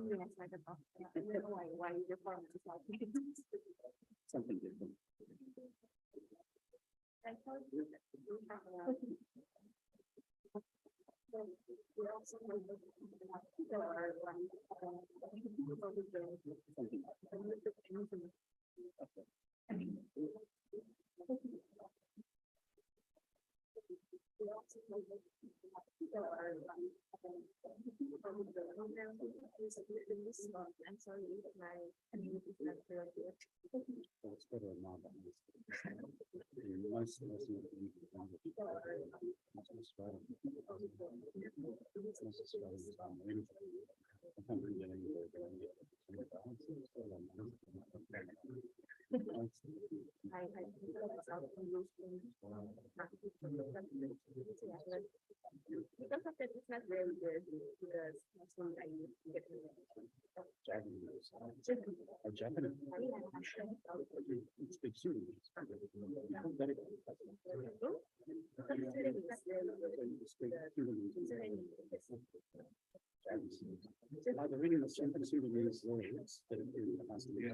Yes, like a box. I don't know why the form is like Something different. I thought you have we also I'm sorry if my community is not clear here. It's better than not. Most of us know that you can find it. It's I think myself because of that it's not very good because that's one I used to get Japanese. It speaks Sudanese. Either reading the Sudanese words that it has to be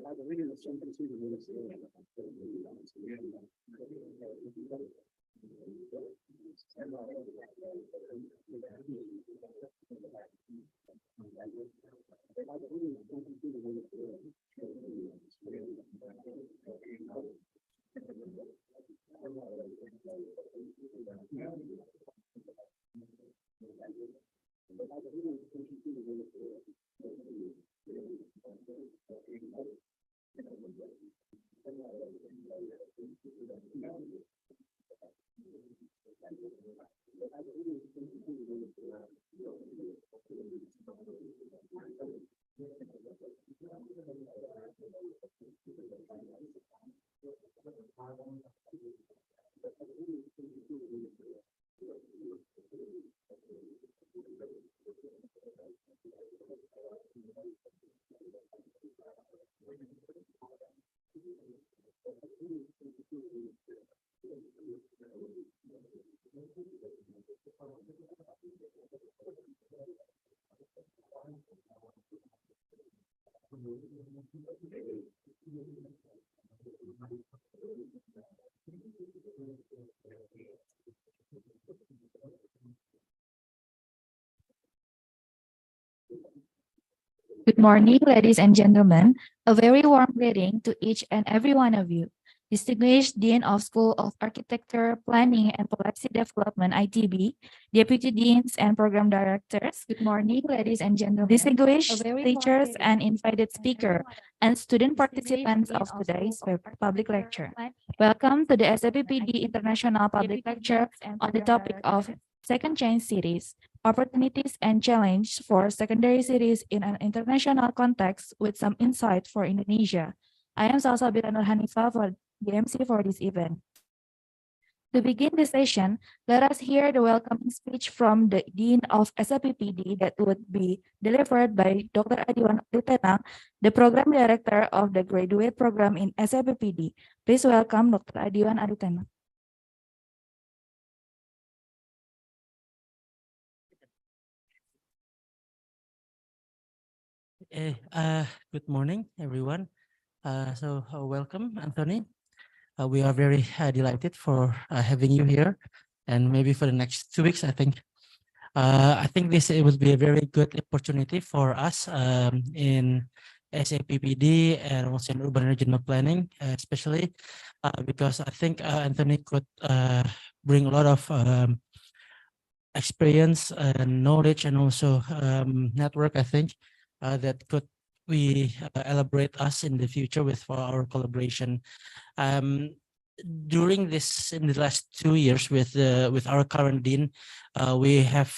either reading the Sudanese Good morning, ladies and gentlemen. A very warm greeting to each and every one of you. Distinguished Dean of School of Architecture, Planning and Policy Development, ITB, Deputy Deans and Program Directors. Good morning, ladies and gentlemen. Distinguished teachers and invited speaker and student participants of today's public lecture. Welcome to the SAPPD International Public Lecture on the topic of Second Change Cities. Opportunities and challenge for secondary cities in an international context with some insight for Indonesia. I am Salsa Biranur Hanifa for the MC for this event. To begin the session, let us hear the welcoming speech from the Dean of SAPPD that would be delivered by Dr. Adiwan Aritena, the Program Director of the Graduate Program in SAPPD. Please welcome Dr. Adiwan Aritena. Good morning, everyone. Welcome, Anthony. We are very delighted for having you here, and maybe for the next 2 weeks, I think. I think it will be a very good opportunity for us in SAPPD and also in urban regional planning, especially because I think Anthony could bring a lot of experience and knowledge and also network, I think, that could we elaborate us in the future with for our collaboration. During in the last 2 years with our current dean, we have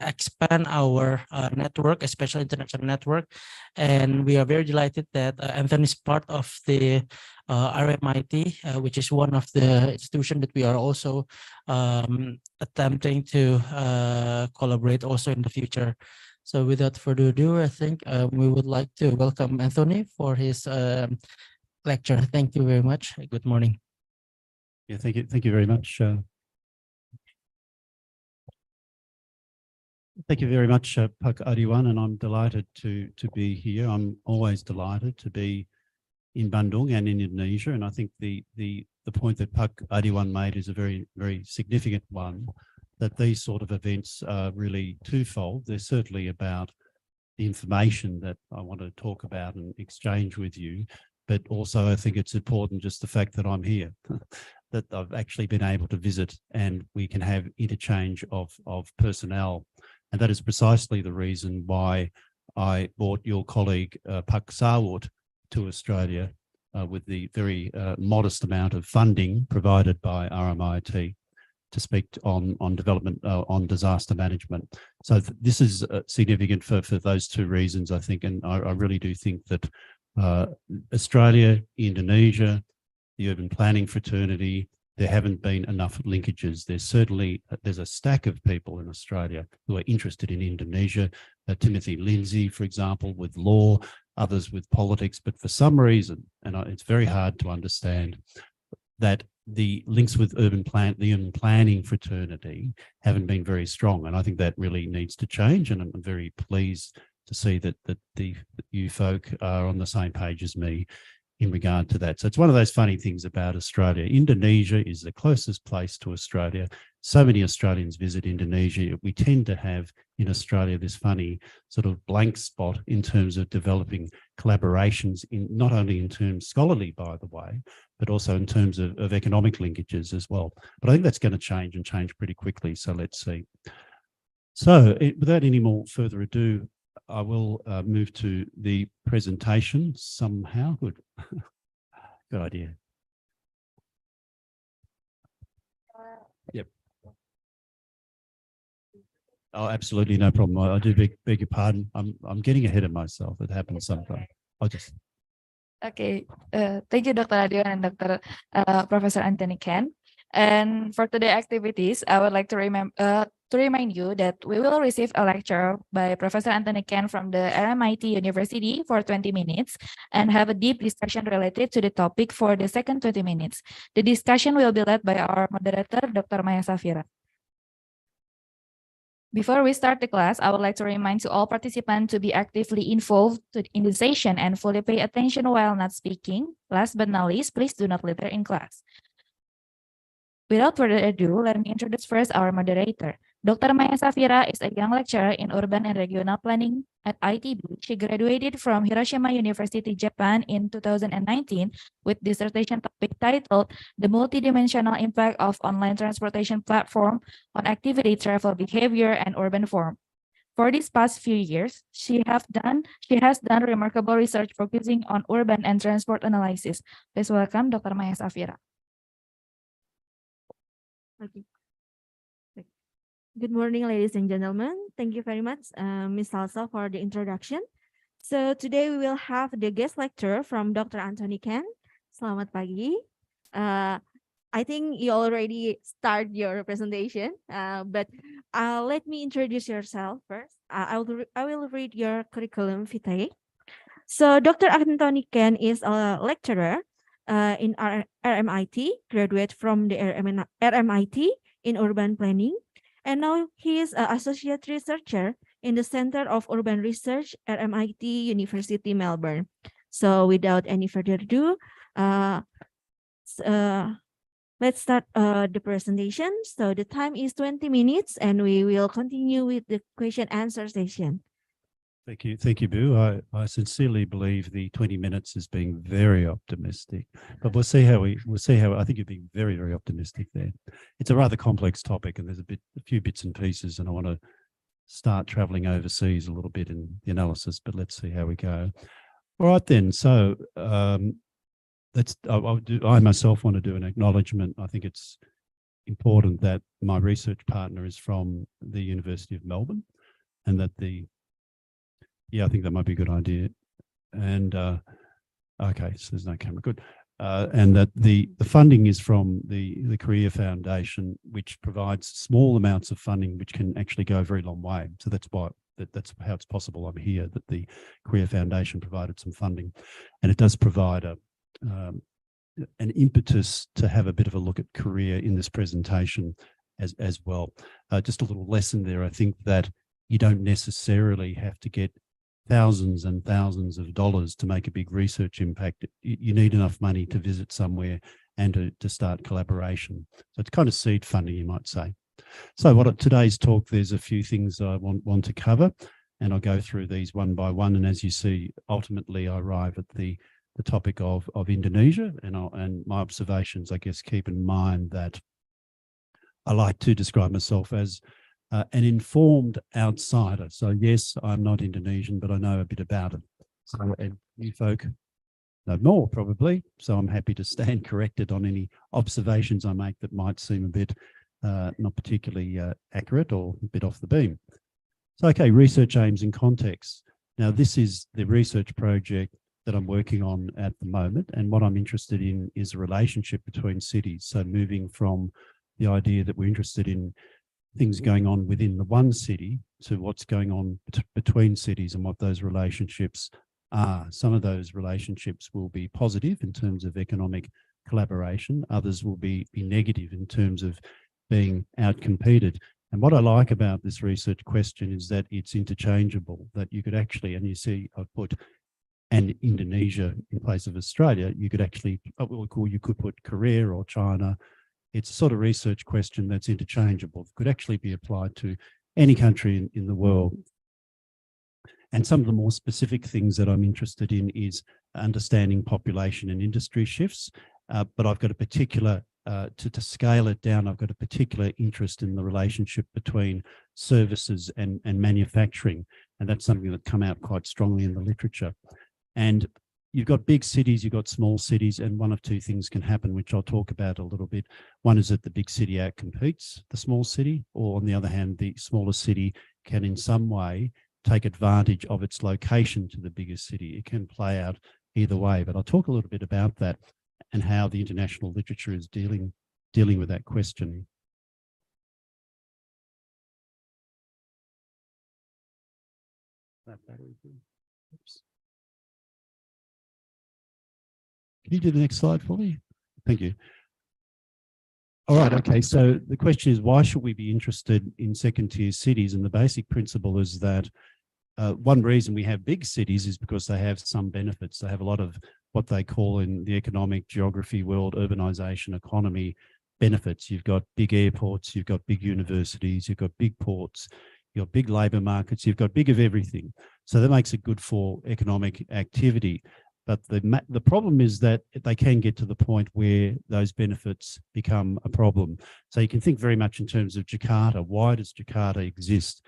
expand our network, especially international network, and we are very delighted that Anthony is part of the RMIT, which is one of the institutions that we are also attempting to collaborate also in the future. So without further ado, I think we would like to welcome Anthony for his lecture. Thank you very much. Good morning. Yeah, thank you. Thank you very much. Thank you very much, Pak Adiwan, and I'm delighted to be here. I'm always delighted to be in Bandung and in Indonesia, and I think the point that Pak Adiwan made is a very, very significant one, that these sort of events are really twofold. They're certainly about the information that I want to talk about and exchange with you, but also I think it's important just the fact that I'm here, that I've actually been able to visit and we can have interchange of personnel. And that is precisely the reason why I brought your colleague Pak Sawut to Australia with the very modest amount of funding provided by RMIT to speak on development, on disaster management. So this is significant for those two reasons, I think, and I really do think that Australia, Indonesia, the urban planning fraternity, there haven't been enough linkages. There's a stack of people in Australia who are interested in Indonesia. Timothy Lindsay, for example, with law, others with politics, but for some reason, and it's very hard to understand, that the links with the urban planning fraternity haven't been very strong. And I think that really needs to change. And I'm very pleased to see that you folk are on the same page as me in regard to that. So it's one of those funny things about Australia. Indonesia is the closest place to Australia. So many Australians visit Indonesia. We tend to have in Australia this funny sort of blank spot in terms of developing collaborations, not only in terms scholarly, by the way, but also in terms of economic linkages as well. But I think that's going to change and change pretty quickly. So let's see. So without any more further ado, I will move to the presentation somehow. Good. Good idea. Yep. Oh, absolutely no problem. I do beg your pardon. I'm getting ahead of myself. It happens sometimes. I'll just. Okay, thank you, Dr. Adiwan and Dr. Professor Anthony Ken. And for today's activities, I would like to remind you that we will receive a lecture by Professor Anthony Ken from the RMIT University for 20 minutes and have a deep discussion related to the topic for the second 20 minutes. The discussion will be led by our moderator, Dr. Maya Safira. Before we start the class, I would like to remind to all participants to be actively involved in the session and fully pay attention while not speaking. Last but not least, please do not litter in class. Without further ado, let me introduce first our moderator. Dr. Maya Safira is a young lecturer in urban and regional planning at ITB. She graduated from Hiroshima University, Japan in 2019 with dissertation topic titled The Multidimensional Impact of Online Transportation Platform on Activity, Travel Behavior, and Urban Form. For these past few years, she has done remarkable research focusing on urban and transport analysis. Please welcome Dr. Maya Safira. Okay. Good morning, ladies and gentlemen. Thank you very much, Ms. Salsa, for the introduction. So today we will have the guest lecture from Dr. Anthony Ken. Selamat pagi. I think you already start your presentation, but let me introduce yourself first. I will read your curriculum vitae. So Dr. Anthony Ken is a lecturer in RMIT, graduate from the RMIT in urban planning. And now he is an associate researcher in the Center of Urban Research at RMIT University, Melbourne. So without any further ado, let's start the presentation. So the time is 20 minutes and we will continue with the question answer session. Thank you, Boo. I sincerely believe the 20 minutes is being very optimistic, but we'll see how I think you're being very, very optimistic there. It's a rather complex topic, and there's a few bits and pieces, and I want to start traveling overseas a little bit in the analysis, but let's see how we go. All right then. So I myself want to do an acknowledgement. I think it's important that my research partner is from the University of Melbourne, and that I think that might be a good idea. And okay, so there's no camera, good. And that the funding is from the Career Foundation, which provides small amounts of funding, which can actually go a very long way. So that's how it's possible I'm here, that the Career Foundation provided some funding. And it does provide an impetus to have a bit of a look at career in this presentation as well. Just a little lesson there. I think that you don't necessarily have to get thousands and thousands of dollars to make a big research impact. You need enough money to visit somewhere and to start collaboration. So it's kind of seed funding, you might say. So today's talk, there's a few things I want to cover, and I'll go through these one by one. And as you see, ultimately I arrive at the topic of Indonesia, and my observations, I guess, keep in mind that I like to describe myself as an informed outsider. So yes, I'm not Indonesian, but I know a bit about it. So, and you folk know more probably. So I'm happy to stand corrected on any observations I make that might seem a bit not particularly accurate or a bit off the beam. So, okay, research aims and context. Now, this is the research project that I'm working on at the moment. And what I'm interested in is a relationship between cities. So moving from the idea that we're interested in things going on within the one city to what's going on between cities and what those relationships are. Some of those relationships will be positive in terms of economic collaboration. Others will be negative in terms of being outcompeted. And what I like about this research question is that it's interchangeable, that you could actually, and you see I've put and Indonesia in place of Australia, you could actually, you could put Korea or China. It's a sort of research question that's interchangeable. It could actually be applied to any country in the world. And some of the more specific things that I'm interested in is understanding population and industry shifts. But I've got a particular, to scale it down, I've got a particular interest in the relationship between services and manufacturing. And that's something that come out quite strongly in the literature. And you've got big cities, you've got small cities, and one of two things can happen, which I'll talk about a little bit. One is that the big city outcompetes the small city, or on the other hand, the smaller city can in some way take advantage of its location to the bigger city. It can play out either way, but I'll talk a little bit about that and how the international literature is dealing with that question. Oops. Can you do the next slide for me? Thank you. All right, okay, so the question is, why should we be interested in second-tier cities? And the basic principle is that one reason we have big cities is because they have some benefits. They have a lot of what they call in the economic geography world, urbanization, economy, benefits. You've got big airports, you've got big universities, you've got big ports, you've got big labour markets, you've got big of everything. So that makes it good for economic activity. But the problem is that they can get to the point where those benefits become a problem. So you can think very much in terms of Jakarta. Why does Jakarta exist?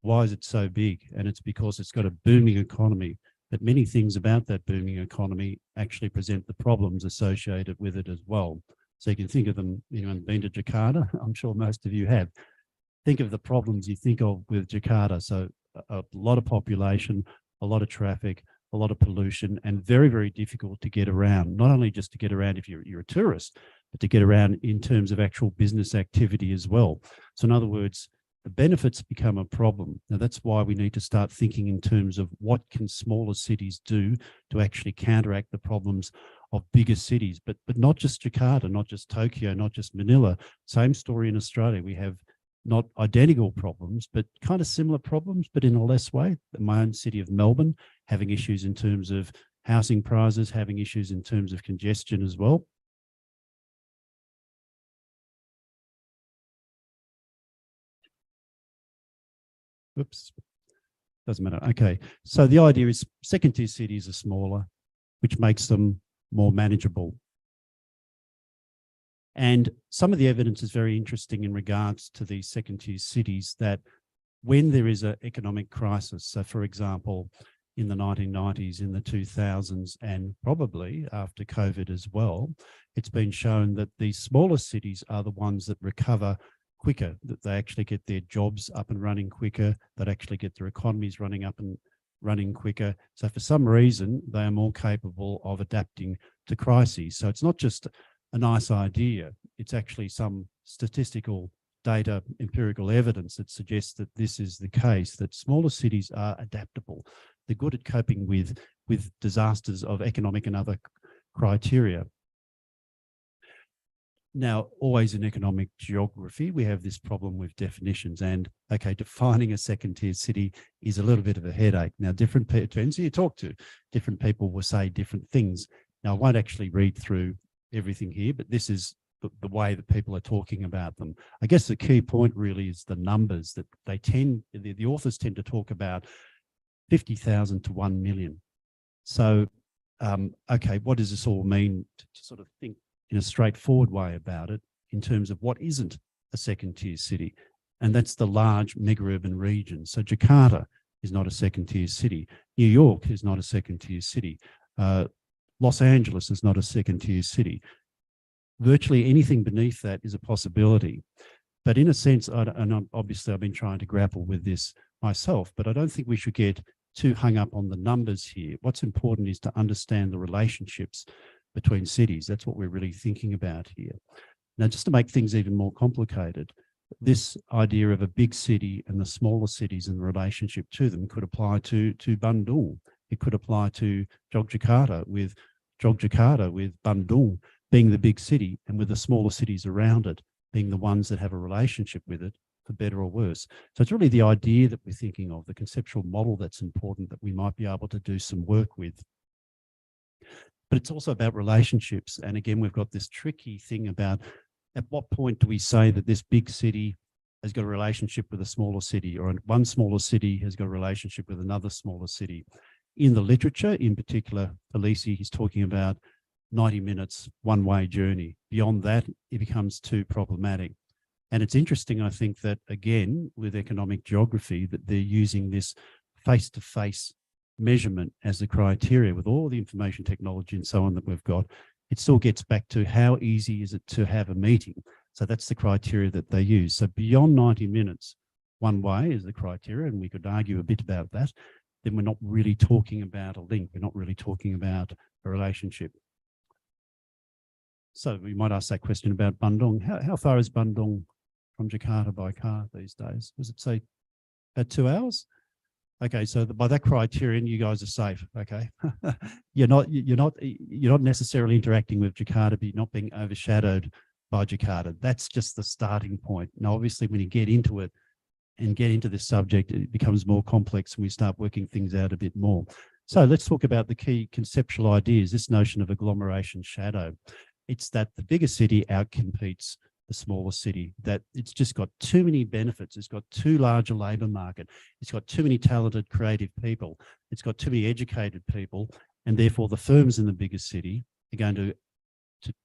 Why is it so big? And it's because it's got a booming economy. But many things about that booming economy actually present the problems associated with it as well. So you can think of them, been to Jakarta? I'm sure most of you have. Think of the problems you think of with Jakarta. So a lot of population, a lot of traffic, a lot of pollution, and very, very difficult to get around. Not only just to get around if you're a tourist, but to get around in terms of actual business activity as well. So in other words, the benefits become a problem. Now that's why we need to start thinking in terms of what can smaller cities do to actually counteract the problems of bigger cities, but not just Jakarta, not just Tokyo, not just Manila. Same story in Australia. We have not identical problems, but kind of similar problems, but in a less way. My own city of Melbourne having issues in terms of housing prices, having issues in terms of congestion as well. Oops, doesn't matter. Okay, so the idea is second-tier cities are smaller, which makes them more manageable. And some of the evidence is very interesting in regards to these second-tier cities, that when there is an economic crisis, so for example, in the 1990s, in the 2000s, and probably after COVID as well, it's been shown that these smaller cities are the ones that recover quicker, that they actually get their jobs up and running quicker, that actually get their economies running up and running quicker. So for some reason, they are more capable of adapting to crises. So it's not just a nice idea, it's actually some statistical data, empirical evidence that suggests that this is the case, that smaller cities are adaptable. They're good at coping with disasters of economic and other criteria. Now, always in economic geography, we have this problem with definitions, and okay, defining a second-tier city is a little bit of a headache. Now, different people, depends who you talk to, different people will say different things. Now, I won't actually read through everything here, but this is the way that people are talking about them. I guess the key point really is the numbers that they the authors tend to talk about 50,000 to 1 million. So, okay, what does this all mean to sort of think in a straightforward way about it in terms of what isn't a second-tier city? And that's the large mega-urban regions. So Jakarta is not a second-tier city. New York is not a second-tier city. Los Angeles is not a second-tier city. Virtually anything beneath that is a possibility. But in a sense, and obviously I've been trying to grapple with this myself, but I don't think we should get too hung up on the numbers here. What's important is to understand the relationships between cities. That's what we're really thinking about here. Now, just to make things even more complicated, this idea of a big city and the smaller cities and the relationship to them could apply to Bandung. It could apply to Yogyakarta with Bandung being the big city and with the smaller cities around it being the ones that have a relationship with it, for better or worse. So it's really the idea that we're thinking of, the conceptual model that's important, that we might be able to do some work with. But it's also about relationships. And again, we've got this tricky thing about at what point do we say that this big city has got a relationship with a smaller city, or one smaller city has got a relationship with another smaller city. In the literature, in particular, Alisi, he's talking about 90 minutes one-way journey. Beyond that, it becomes too problematic. And it's interesting, I think, that again, with economic geography, that they're using this face-to-face measurement as the criteria. With all the information technology and so on that we've got, it still gets back to how easy is it to have a meeting. So that's the criteria that they use. So beyond 90 minutes one way is the criteria, and we could argue a bit about that. Then we're not really talking about a link. We're not really talking about a relationship. So we might ask that question about Bandung. How far is Bandung from Jakarta by car these days? Does it say about 2 hours? Okay, so by that criterion, you guys are safe. Okay, you're not necessarily interacting with Jakarta, but you're not being overshadowed by Jakarta. That's just the starting point. Now, obviously, when you get into it and get into this subject, it becomes more complex and we start working things out a bit more. So let's talk about the key conceptual ideas, this notion of agglomeration shadow. It's that the bigger city outcompetes the smaller city, that it's just got too many benefits. It's got too large a labour market. It's got too many talented, creative people. It's got too many educated people. And therefore, the firms in the bigger city are going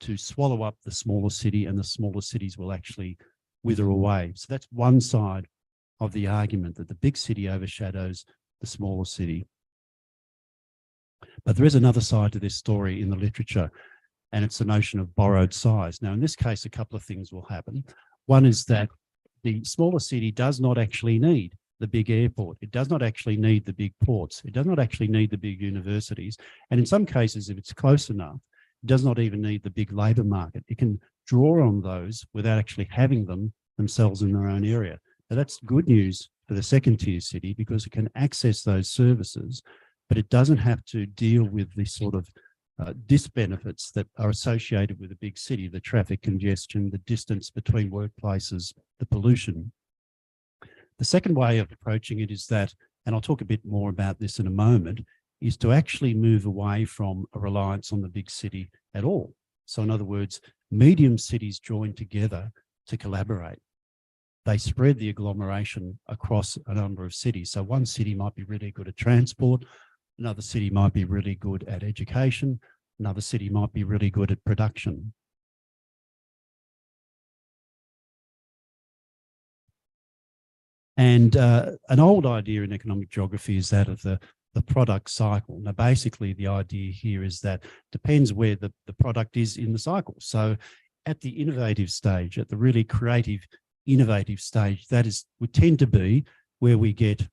to swallow up the smaller city, and the smaller cities will actually wither away. So that's one side of the argument, that the big city overshadows the smaller city. But there is another side to this story in the literature, and it's the notion of borrowed size. Now, in this case, a couple of things will happen. One is that the smaller city does not actually need the big airport. It does not actually need the big ports. It does not actually need the big universities. And in some cases, if it's close enough, it does not even need the big labour market. It can draw on those without actually having them themselves in their own area. Now, that's good news for the second tier city, because it can access those services, but it doesn't have to deal with the sort of disbenefits that are associated with a big city: the traffic congestion, the distance between workplaces, the pollution. The second way of approaching it is that, and I'll talk a bit more about this in a moment, is to actually move away from a reliance on the big city at all. So in other words, medium cities join together to collaborate. They spread the agglomeration across a number of cities. So one city might be really good at transport, another city might be really good at education, another city might be really good at production. And an old idea in economic geography is that of the product cycle. Now, basically, the idea here is that depends where the product is in the cycle. So at the innovative stage, at the really creative, innovative stage, that would tend to be where we get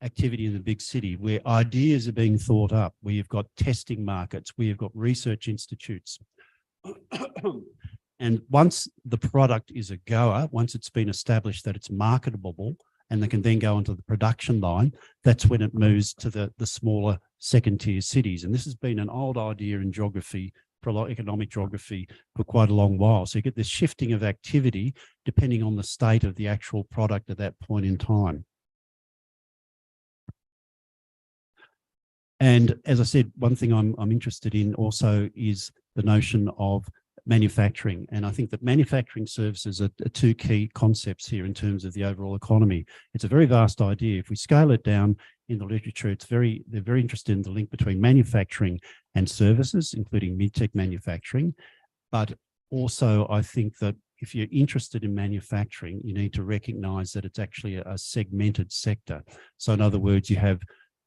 activity in the big city, where ideas are being thought up, where you've got testing markets, where you've got research institutes. And once the product is a goer, once it's been established that it's marketable and they can then go onto the production line, that's when it moves to the smaller second tier cities. And this has been an old idea in geography, economic geography, for quite a long while. So you get this shifting of activity depending on the state of the actual product at that point in time. And as I said, one thing I'm interested in also is the notion of manufacturing. And I think that manufacturing services are two key concepts here in terms of the overall economy. It's a very vast idea. If we scale it down in the literature, they're very interested in the link between manufacturing and services, including mid-tech manufacturing. But also, I think that if you're interested in manufacturing, you need to recognize that it's actually a segmented sector. So in other words, you have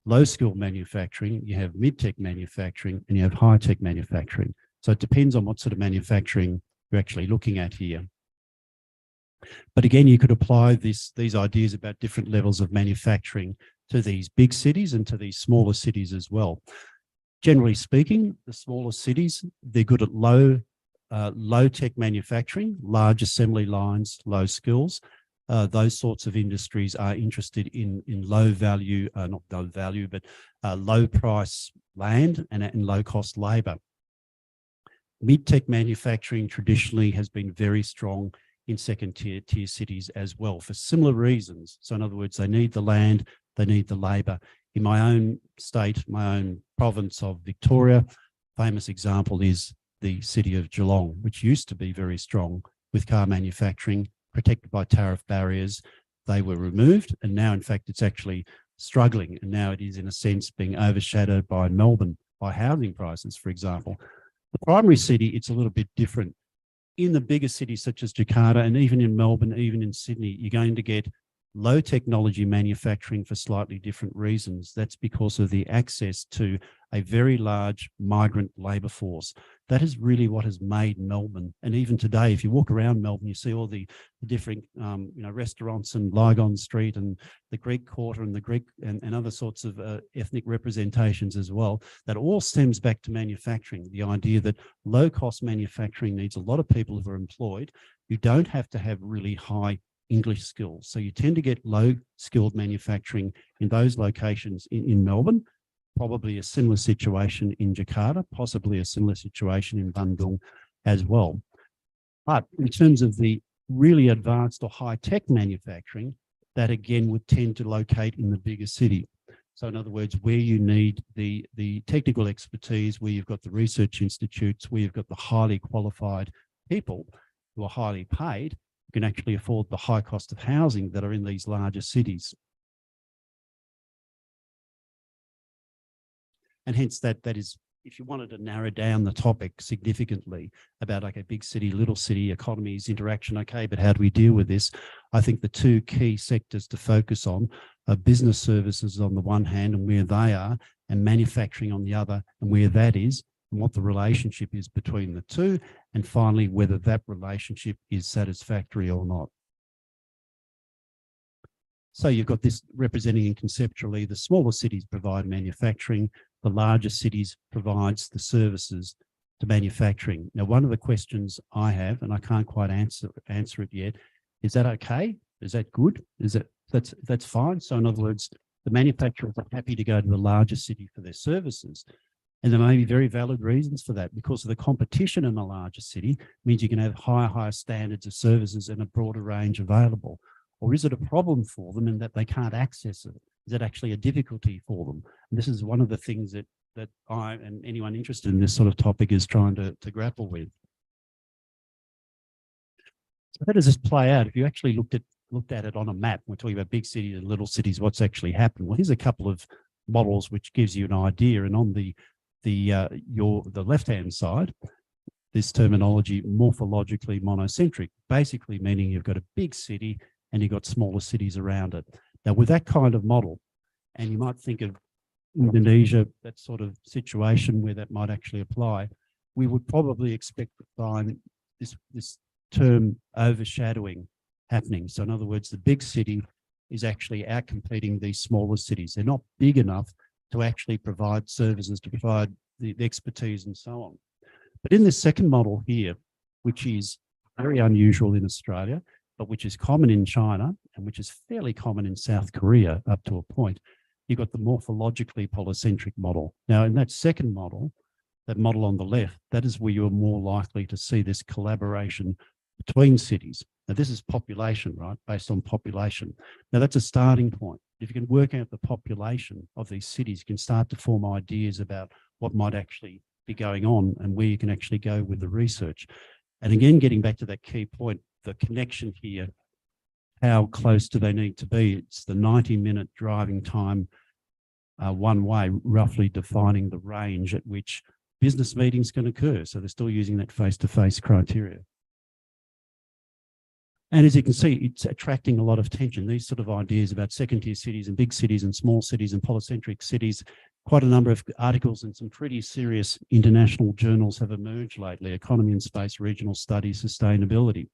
low-skilled manufacturing, you have mid-tech manufacturing, and you have high-tech manufacturing. So it depends on what sort of manufacturing you're actually looking at here. But again, you could apply these ideas about different levels of manufacturing to these big cities and to these smaller cities as well. Generally speaking, the smaller cities, they're good at low-tech manufacturing, large assembly lines, low skills. Those sorts of industries are interested in low value, not low value, but low price land and low cost labour. Mid-tech manufacturing traditionally has been very strong in second tier cities as well for similar reasons. So in other words, they need the land, they need the labour. In my own state, my own province of Victoria, famous example is the city of Geelong, which used to be very strong with car manufacturing, protected by tariff barriers. They were removed, and now in fact it's actually struggling, and now it is in a sense being overshadowed by Melbourne, by housing prices, for example. The primary city, it's a little bit different. In the bigger cities such as Jakarta, and even in Melbourne, even in Sydney, you're going to get low technology manufacturing for slightly different reasons. That's because of the access to a very large migrant labour force. That is really what has made Melbourne. And even today, if you walk around Melbourne, you see all the different restaurants and Lygon Street and the Greek Quarter and the Greek and other sorts of ethnic representations as well. That all stems back to manufacturing. The idea that low-cost manufacturing needs a lot of people who are employed. You don't have to have really high English skills. So you tend to get low-skilled manufacturing in those locations in Melbourne. Probably a similar situation in Jakarta, possibly a similar situation in Bandung as well. But in terms of the really advanced or high-tech manufacturing, that again would tend to locate in the bigger city. So in other words, where you need the technical expertise, where you've got the research institutes, where you've got the highly qualified people, who are highly paid can actually afford the high cost of housing that are in these larger cities. And hence that is, if you wanted to narrow down the topic significantly about like a big city, little city, economies, interaction, okay, but how do we deal with this? I think the two key sectors to focus on are business services on the one hand and where they are, and manufacturing on the other and where that is, and what the relationship is between the two, and finally, whether that relationship is satisfactory or not. So you've got this representing conceptually the smaller cities provide manufacturing, the larger cities provides the services to manufacturing. Now, one of the questions I have, and I can't quite answer it yet, is that okay? Is that good? That's fine? So in other words, the manufacturers are happy to go to the larger city for their services. And there may be very valid reasons for that, because of the competition in a larger city means you can have higher standards of services and a broader range available. Or is it a problem for them in that they can't access it? Is it actually a difficulty for them? And this is one of the things that I and anyone interested in this sort of topic is trying to grapple with. So how does this play out? If you actually looked at it on a map, we're talking about big cities and little cities, what's actually happened? Well, here's a couple of models which gives you an idea. And on the left-hand side, this terminology, morphologically monocentric, basically meaning you've got a big city and you've got smaller cities around it. Now, with that kind of model, and you might think of Indonesia, that sort of situation where that might actually apply, we would probably expect to find this term overshadowing happening. So in other words, the big city is actually outcompeting these smaller cities. They're not big enough to actually provide services, to provide the expertise and so on. But in this second model here, which is very unusual in Australia, but which is common in China and which is fairly common in South Korea up to a point, you've got the morphologically polycentric model. Now, in that second model, that model on the left, that is where you're more likely to see this collaboration between cities. Now, this is population, right, based on population. Now, that's a starting point. If you can work out the population of these cities, you can start to form ideas about what might actually be going on and where you can actually go with the research. And again, getting back to that key point, the connection here, how close do they need to be? It's the 90-minute driving time one way, roughly defining the range at which business meetings can occur. So they're still using that face-to-face criteria. And as you can see, it's attracting a lot of attention. These sort of ideas about second-tier cities and big cities and small cities and polycentric cities, quite a number of articles and some pretty serious international journals have emerged lately: Economy and Space, Regional Studies, Sustainability.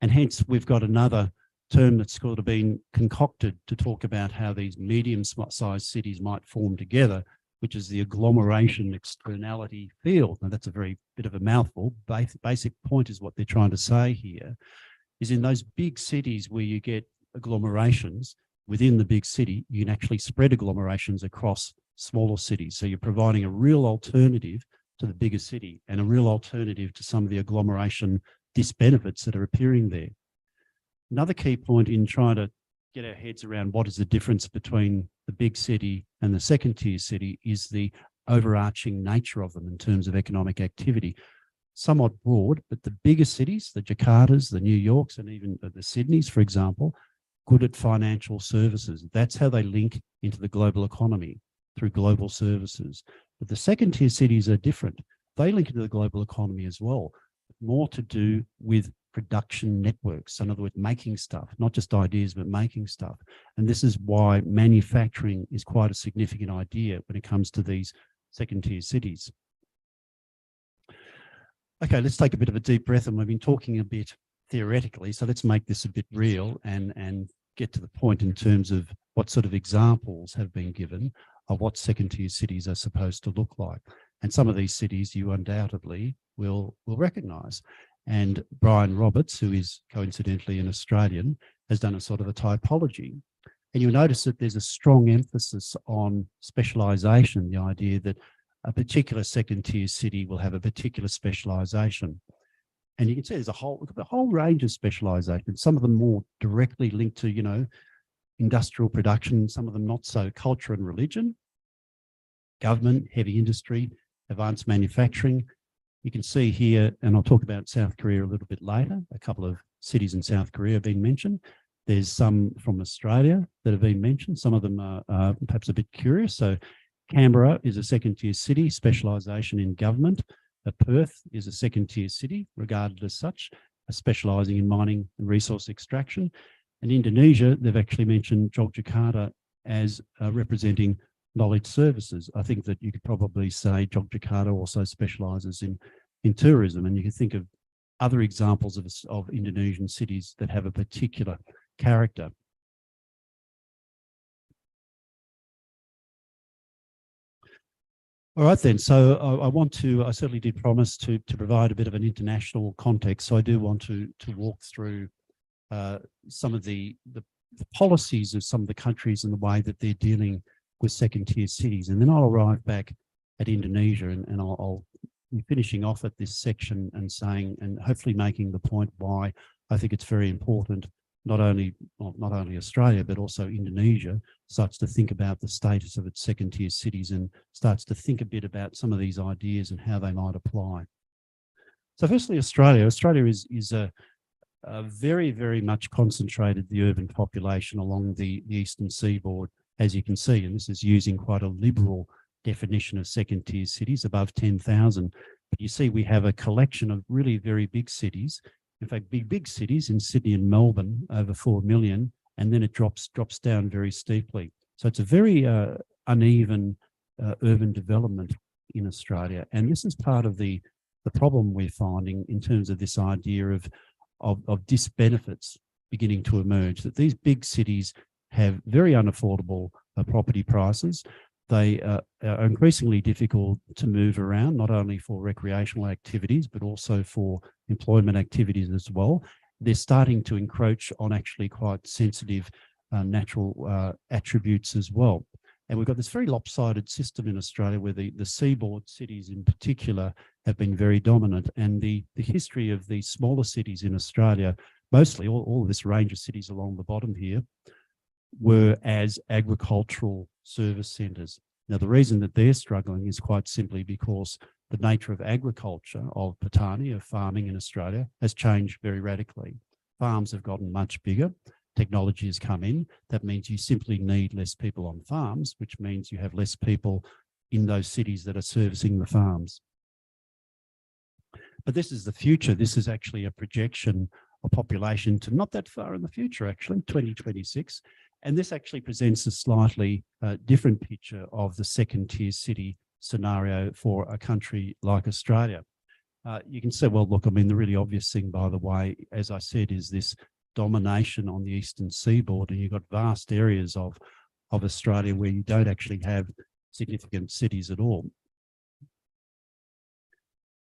And hence, we've got another term that's sort of been concocted to talk about how these medium-sized cities might form together, which is the agglomeration externality field. Now, that's a very bit of a mouthful. Basic point is what they're trying to say here is in those big cities where you get agglomerations within the big city, you can actually spread agglomerations across smaller cities. So you're providing a real alternative to the bigger city and a real alternative to some of the agglomeration disbenefits that are appearing there. Another key point in trying to get our heads around what is the difference between the big city and the second tier city is the overarching nature of them in terms of economic activity. Somewhat broad, but the bigger cities, the Jakartas, the New Yorks, and even the Sydneys, for example, good at financial services. That's how they link into the global economy, through global services. But the second tier cities are different. They link into the global economy as well, more to do with production networks. In other words, making stuff, not just ideas, but making stuff. And this is why manufacturing is quite a significant idea when it comes to these second tier cities. Okay, let's take a bit of a deep breath, and we've been talking a bit theoretically, so let's make this a bit real and get to the point in terms of what sort of examples have been given of what second tier cities are supposed to look like. And some of these cities you undoubtedly will recognise. And Brian Roberts, who is coincidentally an Australian, has done a sort of a typology. And you'll notice that there's a strong emphasis on specialisation, the idea that a particular second tier city will have a particular specialisation. And you can see there's a whole range of specialisation, some of them more directly linked to, you know, industrial production, some of them not so, culture and religion, government, heavy industry, advanced manufacturing, You can see here, and I'll talk about South Korea a little bit later, a couple of cities in South Korea have been mentioned. There's some from Australia that have been mentioned. Some of them are perhaps a bit curious. So Canberra is a second-tier city, specialisation in government. Perth is a second-tier city, regarded as such, specialising in mining and resource extraction. And Indonesia, they've actually mentioned Yogyakarta as representing knowledge services. I think that you could probably say Yogyakarta also specialises in tourism, and you can think of other examples of Indonesian cities that have a particular character. All right then, so I certainly did promise to provide a bit of an international context. So I do want to walk through some of the policies of some of the countries and the way that they're dealing with second-tier cities. And then I'll arrive back at Indonesia and I'll be finishing off at this section and saying, and hopefully making the point why I think it's very important, not only Australia, but also Indonesia starts to think about the status of its second-tier cities and starts to think a bit about some of these ideas and how they might apply. So firstly, Australia. Australia is a very, very much concentrated the urban population along the eastern seaboard, as you can see, and this is using quite a liberal definition of second-tier cities above 10,000. But you see we have a collection of really very big cities. In fact, big cities in Sydney and Melbourne, over 4 million, and then it drops down very steeply. So it's a very uneven urban development in Australia. And this is part of the problem we're finding in terms of this idea of disbenefits beginning to emerge, that these big cities have very unaffordable property prices. They are increasingly difficult to move around, not only for recreational activities, but also for employment activities as well. They're starting to encroach on actually quite sensitive natural attributes as well. And we've got this very lopsided system in Australia where the seaboard cities in particular have been very dominant. And the history of these smaller cities in Australia, mostly all of this range of cities along the bottom here, were as agricultural service centres. Now, the reason that they're struggling is quite simply because the nature of agriculture, of Patani, of farming in Australia, has changed very radically. Farms have gotten much bigger. Technology has come in. That means you simply need less people on farms, which means you have less people in those cities that are servicing the farms. But this is the future. This is actually a projection of population to not that far in the future, actually, 2026. And this actually presents a slightly different picture of the second-tier city scenario for a country like Australia. You can say, well, look, I mean, the really obvious thing, by the way, as I said, is this domination on the eastern seaboard, and you've got vast areas of Australia where you don't actually have significant cities at all.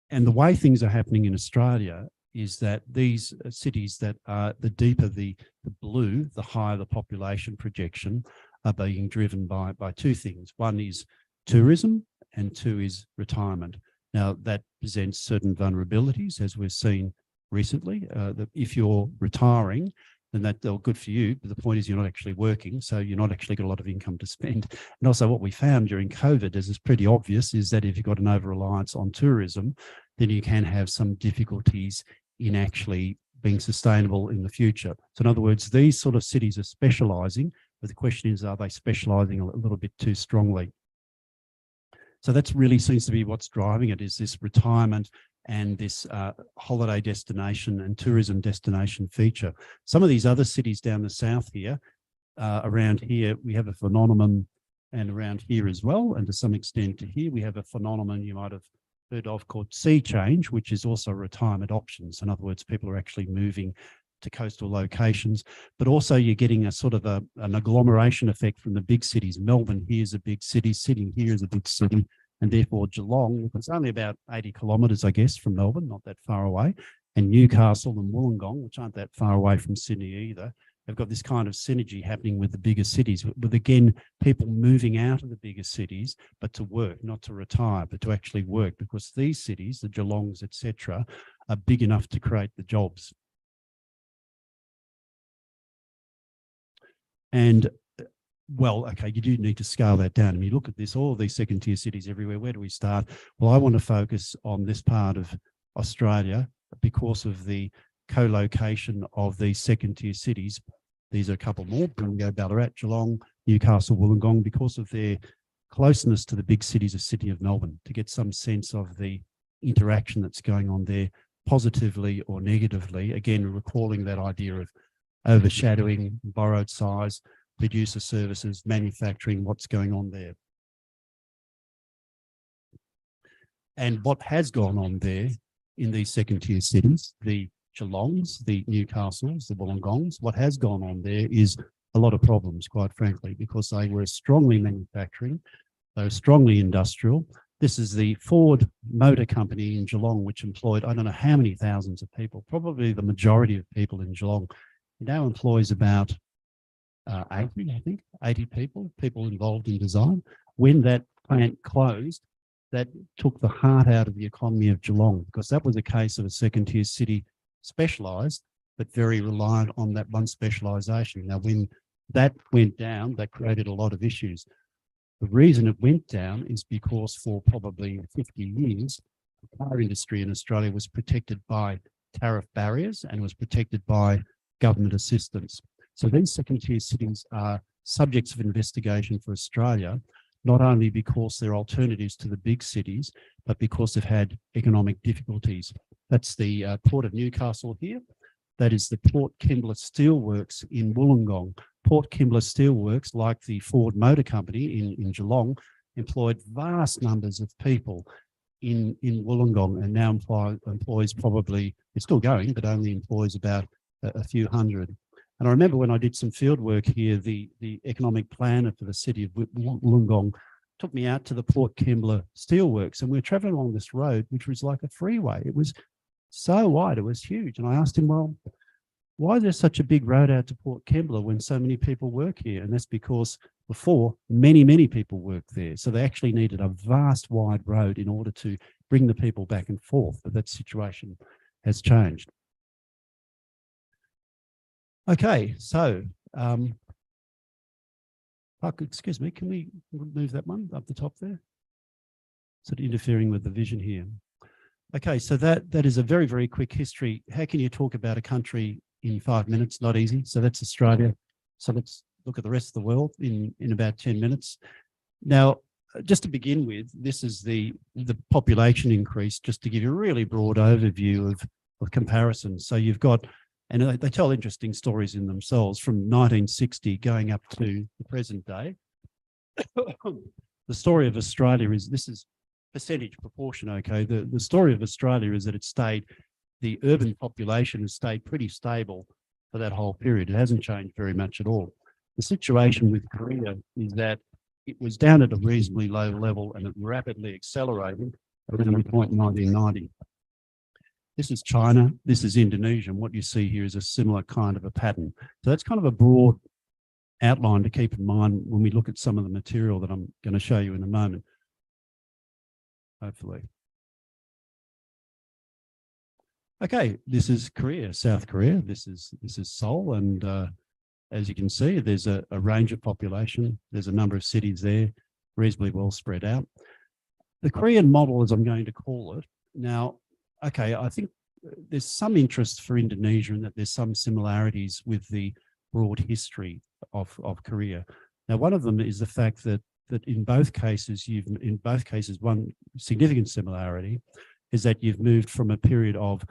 And the way things are happening in Australia is that these cities that are the deeper the blue, the higher the population projection, are being driven by two things. One is tourism and two is retirement. Now, that presents certain vulnerabilities, as we've seen recently, that if you're retiring, then that's good for you, but the point is you're not actually working, so you're not actually got a lot of income to spend. And also what we found during COVID, as is pretty obvious, is that if you've got an over-reliance on tourism, then you can have some difficulties in actually being sustainable in the future. So in other words, these sort of cities are specialising, but the question is, are they specialising a little bit too strongly? So that's really seems to be what's driving it, is this retirement and this holiday destination and tourism destination feature. Some of these other cities down the south here, around here, we have a phenomenon, and around here as well, and to some extent to here, we have a phenomenon you might have heard of called sea change, which is also retirement options. In other words, people are actually moving to coastal locations, but also you're getting a sort of an agglomeration effect from the big cities. Melbourne here is a big city, Sydney here is a big city, and therefore Geelong, it's only about 80 kilometres, I guess, from Melbourne, not that far away, and Newcastle and Wollongong, which aren't that far away from Sydney either, have got this kind of synergy happening with the bigger cities, with again, people moving out of the bigger cities, but to work, not to retire, but to actually work, because these cities, the Geelongs, etc., are big enough to create the jobs. And well, okay, you do need to scale that down. I mean, you look at this, all these second tier cities everywhere, where do we start? Well, I want to focus on this part of Australia because of the co-location of these second tier cities. These are a couple more, Bendigo, Ballarat, Geelong, Newcastle, Wollongong, because of their closeness to the big cities of Sydney of Melbourne, to get some sense of the interaction that's going on there, positively or negatively. Again, recalling that idea of overshadowing, borrowed size, producer services, manufacturing, what's going on there. And what has gone on there in these second tier cities, the Geelongs, the Newcastles, the Wollongongs, what has gone on there is a lot of problems, quite frankly, because they were strongly manufacturing, they were strongly industrial. This is the Ford Motor Company in Geelong, which employed, I don't know how many thousands of people, probably the majority of people in Geelong. It now employs about 80, I think, 80 people involved in design. When that plant closed, that took the heart out of the economy of Geelong, because that was a case of a second tier city specialised, but very reliant on that one specialisation. Now, when that went down, that created a lot of issues. The reason it went down is because for probably 50 years, the car industry in Australia was protected by tariff barriers and was protected by government assistance. So these second tier cities are subjects of investigation for Australia, not only because they're alternatives to the big cities, but because they've had economic difficulties. That's the Port of Newcastle here. That is the Port Kembla Steelworks in Wollongong. Port Kembla Steelworks, like the Ford Motor Company in Geelong, employed vast numbers of people in Wollongong, and now employs probably, it's still going, but only employs about a few hundred. And I remember when I did some field work here, the economic planner for the city of Wollongong took me out to the Port Kembla Steelworks, and we were travelling along this road, which was like a freeway. It was so wide, it was huge. And I asked him, well, why is there such a big road out to Port Kembla when so many people work here? And that's because before, many, many people worked there. So they actually needed a vast wide road in order to bring the people back and forth. But that situation has changed. Okay, so, excuse me, can we move that one up the top there? Sort of interfering with the vision here. Okay, so that is a very, very quick history. How can you talk about a country in 5 minutes? Not easy. So that's Australia. So let's look at the rest of the world in about 10 minutes. Now, just to begin with, this is the population increase, just to give you a really broad overview of comparison. So you've got, and they tell interesting stories in themselves, from 1960 going up to the present day. The story of Australia is, this is percentage proportion, okay? The story of Australia is that it stayed, the urban population has stayed pretty stable for that whole period. It hasn't changed very much at all. The situation with Korea is that it was down at a reasonably low level and it rapidly accelerated around the point 1990. This is China, this is Indonesia, and what you see here is a similar kind of a pattern. So that's kind of a broad outline to keep in mind when we look at some of the material that I'm going to show you in a moment, hopefully. Okay, this is Korea, South Korea. This is Seoul, and as you can see, there's a range of population. There's a number of cities there, reasonably well spread out. The Korean model, as I'm going to call it. Now, okay, I think there's some interest for Indonesia in that there's some similarities with the broad history of Korea. Now, one of them is the fact that in both cases, one significant similarity is that you've moved from a period of,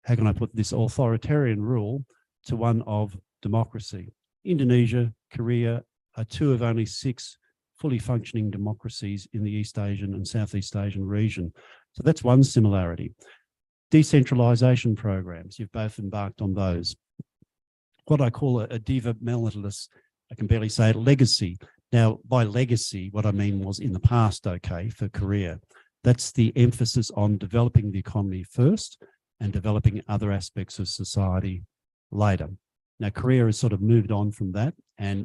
how can I put this, authoritarian rule to one of democracy. Indonesia, Korea are two of only 6 fully functioning democracies in the East Asian and Southeast Asian region. So that's one similarity. Decentralisation programs, you've both embarked on those. What I call a developmentalist, I can barely say it, legacy. Now, by legacy, what I mean was in the past, okay, for Korea. That's the emphasis on developing the economy first and developing other aspects of society later. Now, Korea has sort of moved on from that,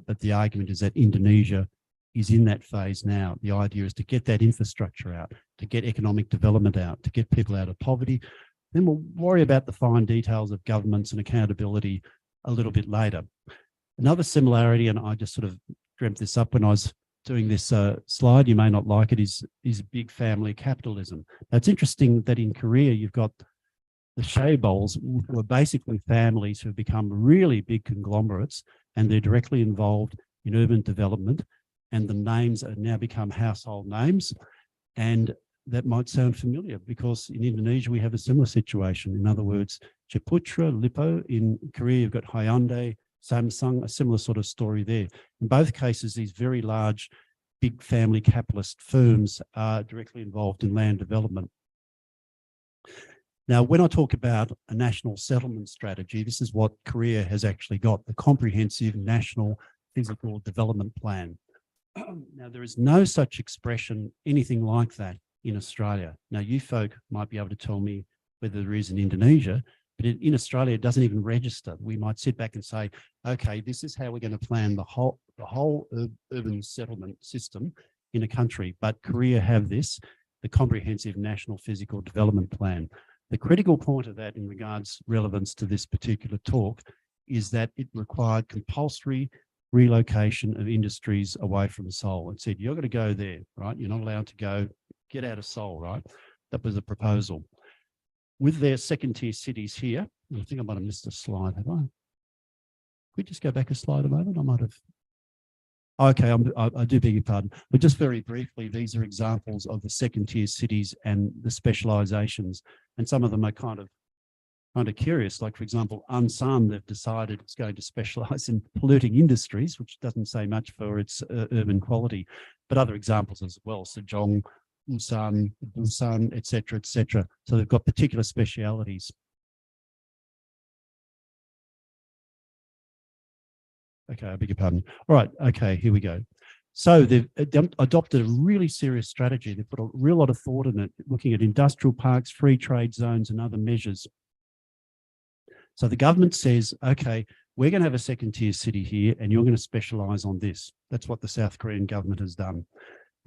but the argument is that Indonesia is in that phase now. The idea is to get that infrastructure out, to get economic development out, to get people out of poverty. Then we'll worry about the fine details of governments and accountability a little bit later. Another similarity, and I just sort of dreamt this up when I was doing this slide. You may not like it, is big family capitalism. Now, it's interesting that in Korea, you've got the chaebols, who are basically families who have become really big conglomerates, and they're directly involved in urban development, and the names are now become household names. And that might sound familiar because in Indonesia, we have a similar situation. In other words, Ciputra, Lippo. In Korea, you've got Hyundai, Samsung, a similar sort of story there. In both cases, these very large, big family capitalist firms are directly involved in land development. Now, when I talk about a national settlement strategy, this is what Korea has actually got, the comprehensive national physical development plan. Now, there is no such expression, anything like that in Australia. Now, you folk might be able to tell me whether there is in Indonesia, but in Australia, it doesn't even register. We might sit back and say, okay, this is how we're going to plan the whole urban settlement system in a country. But Korea have this, the comprehensive national physical development plan. The critical point of that in regards relevance to this particular talk is that it required compulsory relocation of industries away from Seoul. It said, you're going to go there, right? You're not allowed to go, get out of Seoul, right? That was a proposal. With their second-tier cities here, I think I might have missed a slide, have I? Could we just go back a slide a moment? I might have. Okay, I do beg your pardon. But just very briefly, these are examples of the second-tier cities and the specializations. And some of them are kind of curious. Like, for example, Ansan, they've decided it's going to specialize in polluting industries, which doesn't say much for its urban quality. But other examples as well, Sejong, Ulsan, Busan, et cetera, et cetera. So they've got particular specialities. Okay, I beg your pardon. All right, okay, here we go. So they've adopted a really serious strategy. They've put a real lot of thought in it, looking at industrial parks, free trade zones, and other measures. So the government says, okay, we're going to have a second-tier city here, and you're going to specialise on this. That's what the South Korean government has done.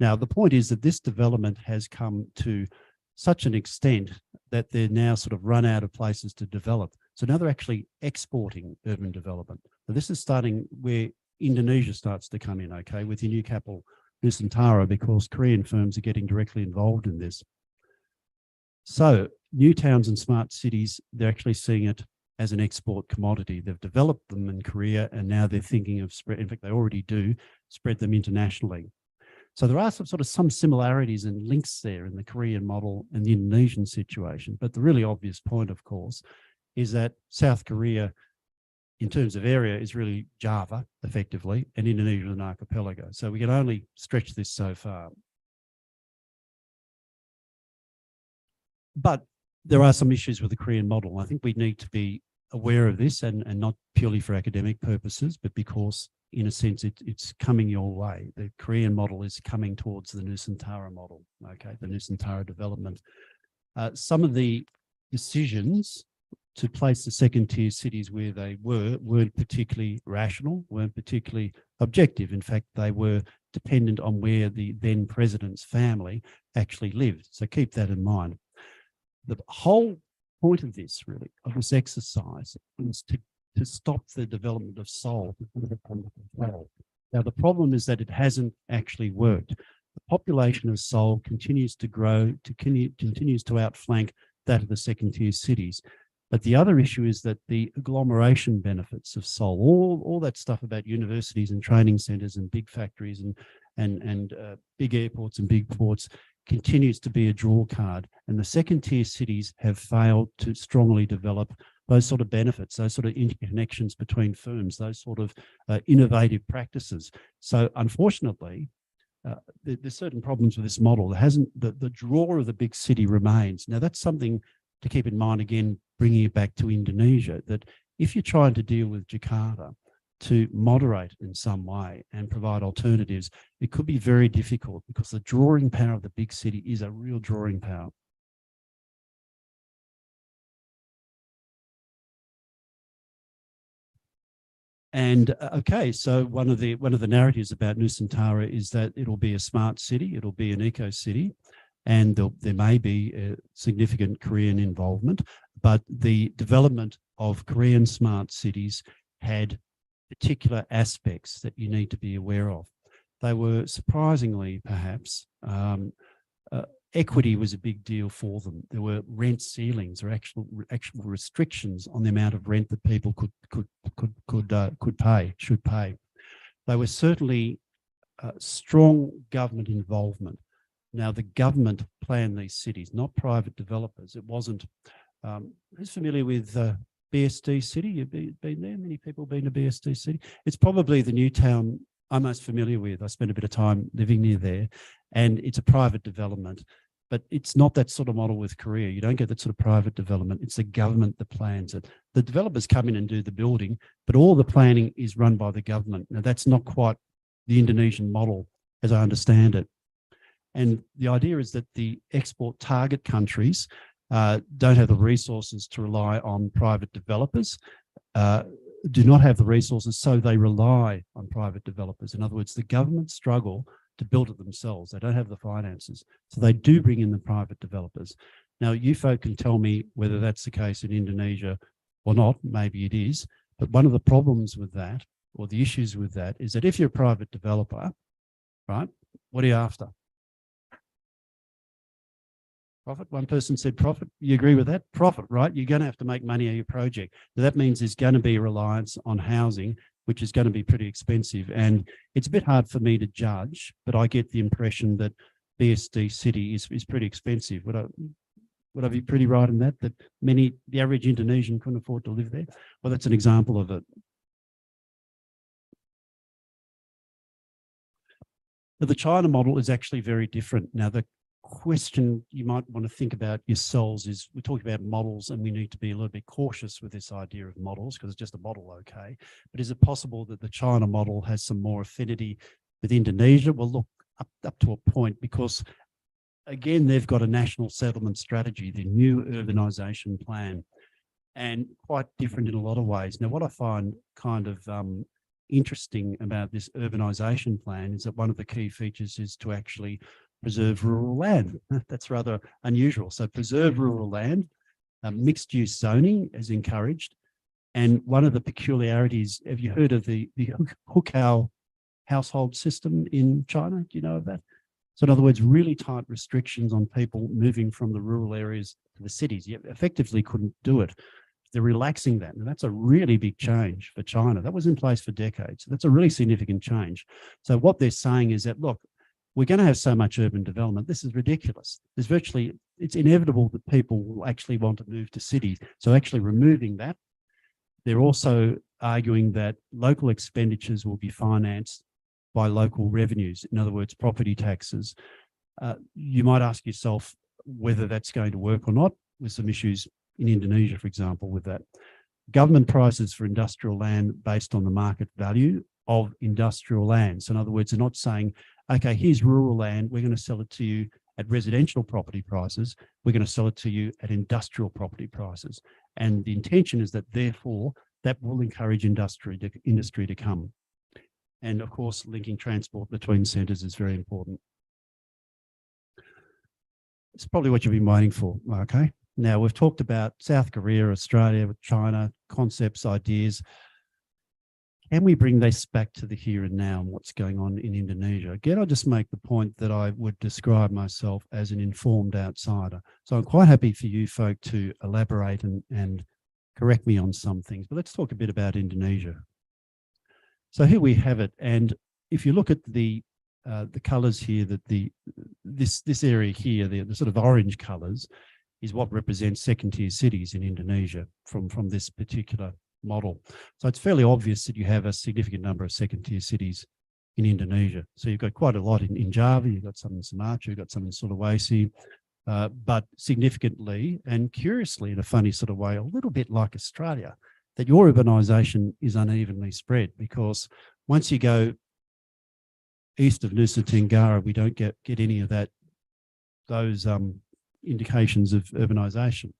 Now, the point is that this development has come to such an extent that they're now sort of run out of places to develop. So now they're actually exporting urban development. So this is starting where Indonesia starts to come in, okay, with your new capital, Nusantara, because Korean firms are getting directly involved in this. So new towns and smart cities, they're actually seeing it as an export commodity. They've developed them in Korea, and now they're thinking of spread. In fact, they already do spread them internationally. So there are some similarities and links there in the Korean model and the Indonesian situation. But the really obvious point, of course, is that South Korea, in terms of area, is really Java, effectively, and Indonesia is an archipelago. So we can only stretch this so far. But there are some issues with the Korean model. I think we need to be aware of this, and not purely for academic purposes, but because, in a sense, it's coming your way. The Korean model is coming towards the Nusantara model, okay, the Nusantara development. Some of the decisions to place the second-tier cities where they weren't particularly rational, weren't particularly objective. In fact, they were dependent on where the then president's family actually lived. So keep that in mind. The whole point of this, really, of this exercise, is to stop the development of Seoul. Now, the problem is that it hasn't actually worked. The population of Seoul continues to grow, continues to outflank that of the second-tier cities. But the other issue is that the agglomeration benefits of Seoul, all that stuff about universities and training centres and big factories and big airports and big ports, continues to be a draw card. And the second-tier cities have failed to strongly develop those sort of benefits, those sort of interconnections between firms, those sort of innovative practices. So unfortunately, there's certain problems with this model. The draw of the big city remains. Now, that's something to keep in mind, again, bringing it back to Indonesia, that if you're trying to deal with Jakarta, to moderate in some way and provide alternatives, it could be very difficult because the drawing power of the big city is a real drawing power. And okay, so one of the narratives about Nusantara is that it'll be a smart city, it'll be an eco city, and there may be significant Korean involvement, but the development of Korean smart cities had particular aspects that you need to be aware of. They were surprisingly, perhaps, equity was a big deal for them. There were rent ceilings or actual restrictions on the amount of rent that people should pay. They were certainly strong government involvement. Now, the government planned these cities, not private developers. It wasn't. Who's familiar with BSD City? You've been there? Many people been to BSD City? It's probably the new town I'm most familiar with. I spent a bit of time living near there, and it's a private development, but it's not that sort of model with Korea. You don't get that sort of private development. It's the government that plans it. The developers come in and do the building, but all the planning is run by the government. Now, that's not quite the Indonesian model, as I understand it. And the idea is that the export target countries don't have the resources to rely on private developers, do not have the resources, so they rely on private developers. In other words, the government struggle to build it themselves. They don't have the finances, so they do bring in the private developers. Now, you folk can tell me whether that's the case in Indonesia or not. Maybe it is, but one of the problems with that, or the issues with that, is that if you're a private developer, right, what are you after? Profit. One person said profit. You agree with that? Profit, right? You're going to have to make money out of your project. So that means there's going to be a reliance on housing, which is going to be pretty expensive. And it's a bit hard for me to judge, but I get the impression that BSD City is pretty expensive. Would I be pretty right in that? That the average Indonesian couldn't afford to live there? Well, that's an example of it. But the China model is actually very different. Now, the question you might want to think about yourselves is, we're talking about models and we need to be a little bit cautious with this idea of models because it's just a model, okay? But is it possible that the China model has some more affinity with Indonesia? Well, look, up to a point, because again, they've got a national settlement strategy, the new urbanization plan, and quite different in a lot of ways. Now, what I find kind of interesting about this urbanization plan is that one of the key features is to actually preserve rural land. That's rather unusual. So preserve rural land, mixed use zoning is encouraged. And one of the peculiarities, have you heard of the Hukou household system in China? Do you know of that? So in other words, really tight restrictions on people moving from the rural areas to the cities. You effectively couldn't do it. They're relaxing that. And that's a really big change for China. That was in place for decades. So that's a really significant change. So what they're saying is that, look, we're going to have so much urban development. This is ridiculous. It's inevitable that people will actually want to move to cities. So actually removing that. They're also arguing that local expenditures will be financed by local revenues. In other words, property taxes. You might ask yourself whether that's going to work or not. There's some issues in Indonesia, for example, with that. Government prices for industrial land based on the market value of industrial land. So in other words, they're not saying, okay, here's rural land, we're going to sell it to you at residential property prices, we're going to sell it to you at industrial property prices. And the intention is that, therefore, that will encourage industry to come. And of course, linking transport between centres is very important. It's probably what you've been waiting for, okay? Now, we've talked about South Korea, Australia, China, concepts, ideas. Can we bring this back to the here and now and what's going on in Indonesia? Again, I'll just make the point that I would describe myself as an informed outsider. So I'm quite happy for you folk to elaborate and correct me on some things, but let's talk a bit about Indonesia. So here we have it. And if you look at the colours here, that this area here, the sort of orange colours, is what represents second-tier cities in Indonesia from this particular model. So it's fairly obvious that you have a significant number of second-tier cities in Indonesia. So you've got quite a lot in Java, you've got some in Sumatra, you've got some in Sulawesi, but significantly and curiously, in a funny sort of way, a little bit like Australia, that your urbanisation is unevenly spread, because once you go east of Nusa Tenggara, we don't get any of those indications of urbanisation.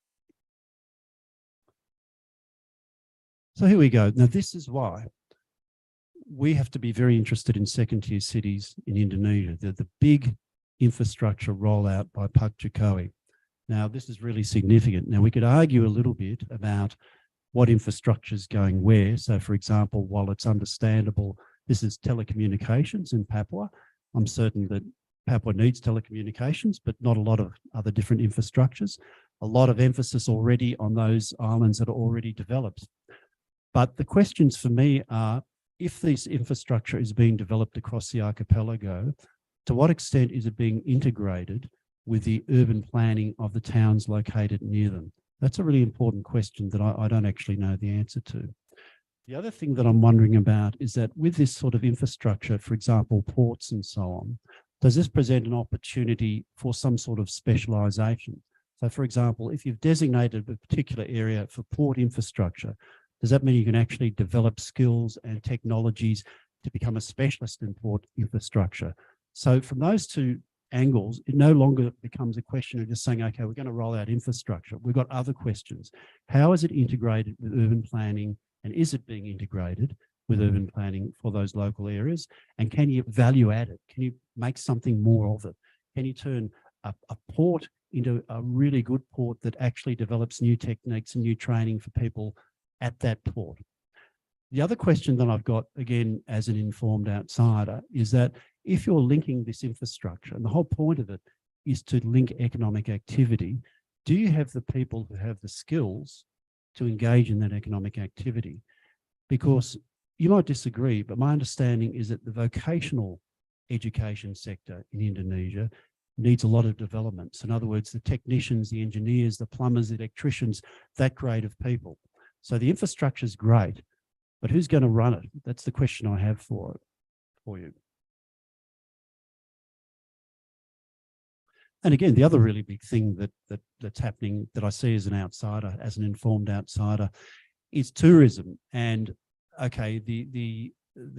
So here we go. Now, this is why we have to be very interested in second-tier cities in Indonesia. They're the big infrastructure rollout by Pak Jokowi. Now, this is really significant. Now, we could argue a little bit about what infrastructure is going where. So, for example, while it's understandable this is telecommunications in Papua, I'm certain that Papua needs telecommunications, but not a lot of other different infrastructures. A lot of emphasis already on those islands that are already developed. But the questions for me are, if this infrastructure is being developed across the archipelago, to what extent is it being integrated with the urban planning of the towns located near them? That's a really important question that I don't actually know the answer to. The other thing that I'm wondering about is that with this sort of infrastructure, for example, ports and so on, does this present an opportunity for some sort of specialisation? So, for example, if you've designated a particular area for port infrastructure, does that mean you can actually develop skills and technologies to become a specialist in port infrastructure? So from those two angles, it no longer becomes a question of just saying, okay, we're going to roll out infrastructure. We've got other questions. How is it integrated with urban planning, and is it being integrated with urban planning for those local areas? And can you value add it? Can you make something more of it? Can you turn a port into a really good port that actually develops new techniques and new training for people at that port? The other question that I've got, again, as an informed outsider, is that if you're linking this infrastructure, and the whole point of it is to link economic activity, do you have the people who have the skills to engage in that economic activity? Because you might disagree, but my understanding is that the vocational education sector in Indonesia needs a lot of development. So in other words, the technicians, the engineers, the plumbers, the electricians, that grade of people. So the infrastructure is great, but who's going to run it? That's the question I have for you. And again, the other really big thing that's happening that I see as an outsider, as an informed outsider, is tourism. And okay, the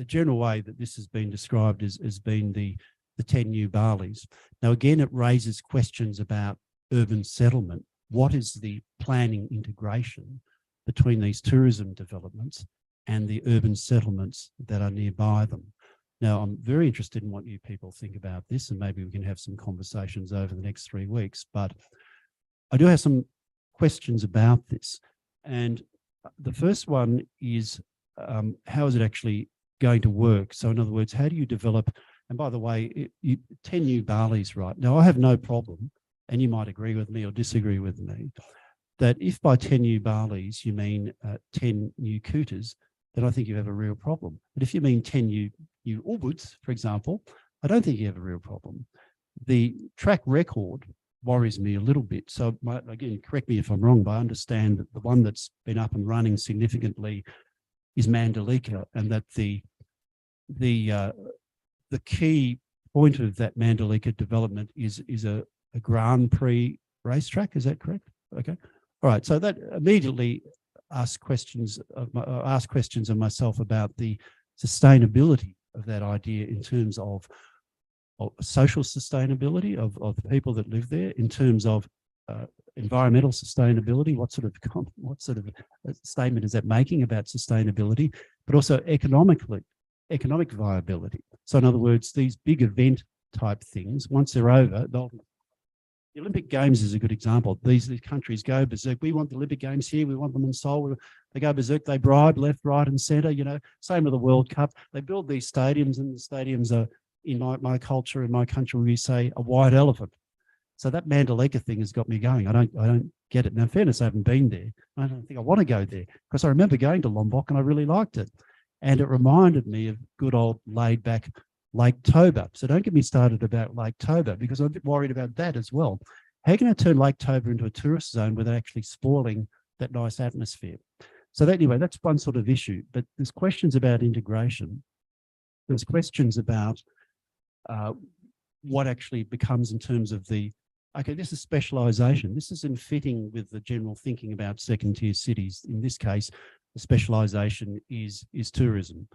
general way that this has been described has been the 10 new Balis. Now, again, it raises questions about urban settlement. What is the planning integration between these tourism developments and the urban settlements that are nearby them? Now, I'm very interested in what you people think about this, and maybe we can have some conversations over the next 3 weeks, but I do have some questions about this. And the first one is, how is it actually going to work? So in other words, how do you develop, and by the way, 10 new Balis, right? Now, I have no problem, and you might agree with me or disagree with me, that if by 10 new Balis you mean 10 new Kutas, then I think you have a real problem. But if you mean 10 new Ubuds, for example, I don't think you have a real problem. The track record worries me a little bit. So again, correct me if I'm wrong, but I understand that the one that's been up and running significantly is Mandalika, and that the key point of that Mandalika development is a Grand Prix racetrack. Is that correct? Okay. All right. So that immediately ask questions of myself about the sustainability of that idea in terms of social sustainability of the people that live there, in terms of environmental sustainability. What sort of statement is that making about sustainability, but also economic viability. So in other words, these big event type things, once they're over, the Olympic Games is a good example. These countries go berserk. We want the Olympic Games here. We want them in Seoul. They go berserk. They bribe left, right, and centre. You know, same with the World Cup. They build these stadiums, and the stadiums are, in my culture, in my country, we say a white elephant. So that Mandalika thing has got me going. I don't get it. Now, in fairness, I haven't been there. I don't think I want to go there, because I remember going to Lombok and I really liked it, and it reminded me of good old laid back Lake Toba. So don't get me started about Lake Toba, because I'm a bit worried about that as well. How can I turn Lake Toba into a tourist zone without actually spoiling that nice atmosphere? So that, anyway, that's one sort of issue. But there's questions about integration. There's questions about what actually becomes in terms of okay, this is specialisation. This is in fitting with the general thinking about second-tier cities. In this case, the specialisation is tourism.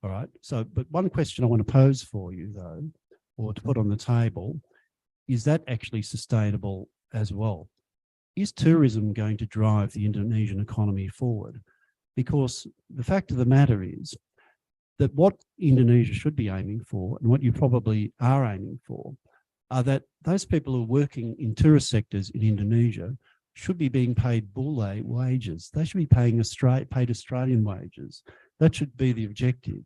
All right. So, but one question I want to pose for you, though, or to put on the table, is that actually sustainable as well? Is tourism going to drive the Indonesian economy forward? Because the fact of the matter is that what Indonesia should be aiming for, and what you probably are aiming for, are that those people who are working in tourist sectors in Indonesia should be being paid bulle wages. They should be paying paid Australian wages. That should be the objective.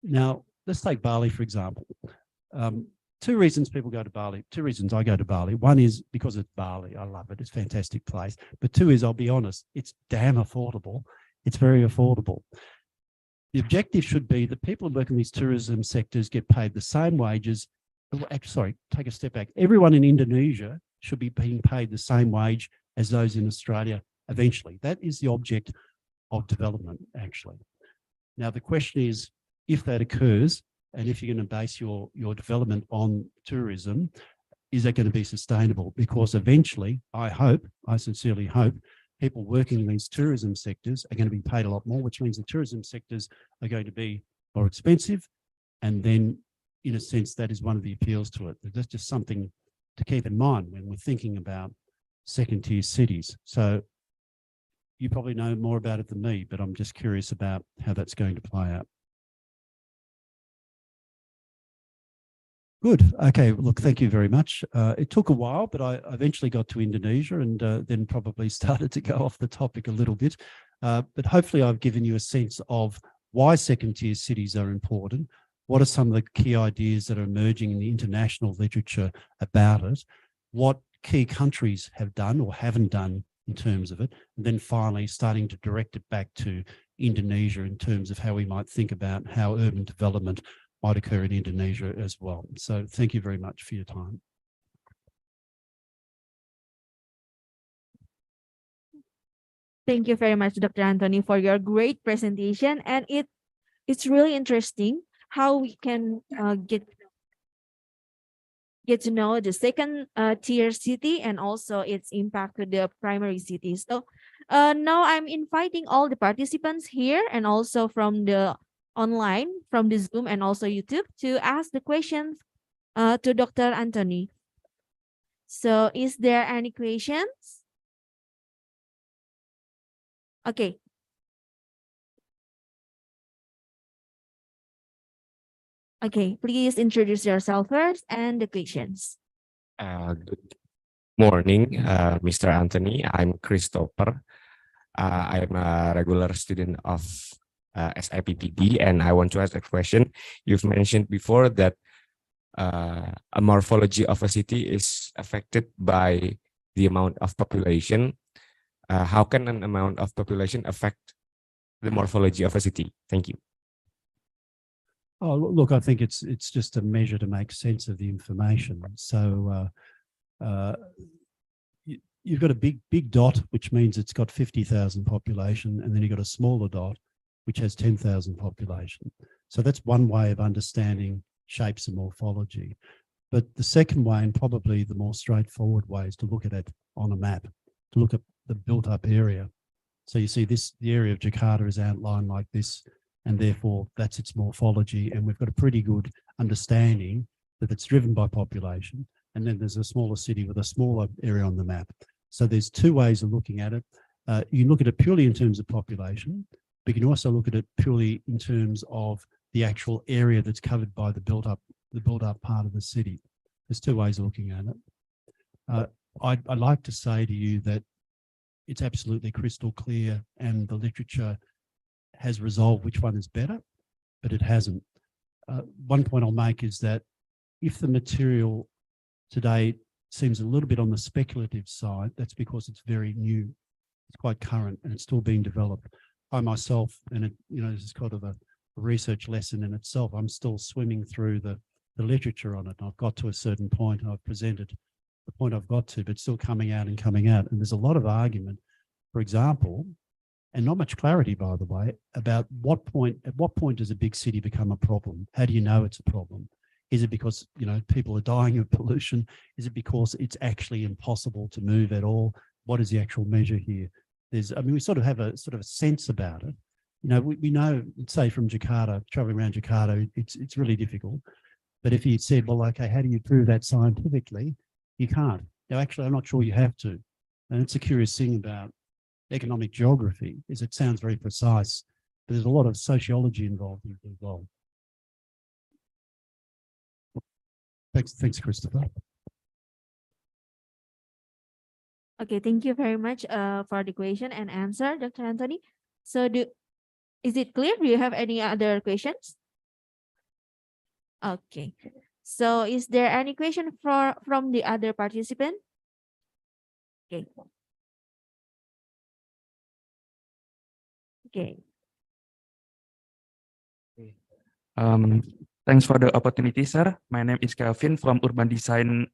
Now, let's take Bali, for example. Two reasons people go to Bali. Two reasons I go to Bali. One is because it's Bali. I love it. It's a fantastic place. But two is, I'll be honest, it's damn affordable. It's very affordable. The objective should be that people who work in these tourism sectors get paid the same wages. Sorry, take a step back. Everyone in Indonesia should be being paid the same wage as those in Australia eventually. That is the object of development, actually. Now, the question is, if that occurs, and if you're going to base your development on tourism, is that going to be sustainable? Because eventually, I sincerely hope, people working in these tourism sectors are going to be paid a lot more, which means the tourism sectors are going to be more expensive. And then, in a sense, that is one of the appeals to it. That's just something to keep in mind when we're thinking about second-tier cities. So you probably know more about it than me, but I'm just curious about how that's going to play out. Good. Okay. Look, thank you very much. It took a while, but I eventually got to Indonesia and then probably started to go off the topic a little bit. But hopefully I've given you a sense of why second-tier cities are important. What are some of the key ideas that are emerging in the international literature about it? What key countries have done or haven't done in terms of it? And then finally starting to direct it back to Indonesia in terms of how we might think about how urban development might occur in Indonesia as well. So thank you very much for your time. Thank you very much, Dr. Anthony, for your great presentation. And it's really interesting how we can get to know the second tier city and also its impact to the primary cities. So now I'm inviting all the participants here and also from the online, from the Zoom and also YouTube to ask the questions to Dr. Anthony. So is there any questions? Okay. Okay, please introduce yourself first and the questions. Good morning, Mr. Anthony. I'm Christopher. I'm a regular student of SAPPK, and I want to ask a question. You've mentioned before that a morphology of a city is affected by the amount of population. How can an amount of population affect the morphology of a city? Thank you. Oh, look, I think it's just a measure to make sense of the information. So you've got a big dot, which means it's got 50,000 population, and then you've got a smaller dot, which has 10,000 population. So that's one way of understanding shapes and morphology. But the second way, and probably the more straightforward way, is to look at it on a map, to look at the built-up area. So you see the area of Jakarta is outlined like this, and therefore that's its morphology. And we've got a pretty good understanding that it's driven by population. And then there's a smaller city with a smaller area on the map. So there's two ways of looking at it. You can look at it purely in terms of population, but you can also look at it purely in terms of the actual area that's covered by the built-up part of the city. There's two ways of looking at it. I'd like to say to you that it's absolutely crystal clear, and the literature has resolved which one is better, but it hasn't. One point I'll make is that if the material today seems a little bit on the speculative side, that's because it's very new. It's quite current and it's still being developed. I myself, and this is kind of a research lesson in itself, I'm still swimming through the literature on it. I've got to a certain point and I've presented the point I've got to, but still coming out. And there's a lot of argument, for example, and not much clarity, by the way, about at what point does a big city become a problem? How do you know it's a problem? Is it because, people are dying of pollution? Is it because it's actually impossible to move at all? What is the actual measure here? We sort of have a sense about it. We know, say from Jakarta, traveling around Jakarta, it's really difficult. But if you said, well, okay, how do you prove that scientifically? You can't. Now, actually, I'm not sure you have to. And it's a curious thing about economic geography, is it sounds very precise, but there's a lot of sociology involved in it as well. Thanks, Christopher. Okay, thank you very much for the question and answer, Dr. Anthony. So is it clear? Do you have any other questions? Okay. So is there any question from the other participant? Okay. Okay. Thanks for the opportunity, sir. My name is Kelvin from Urban Design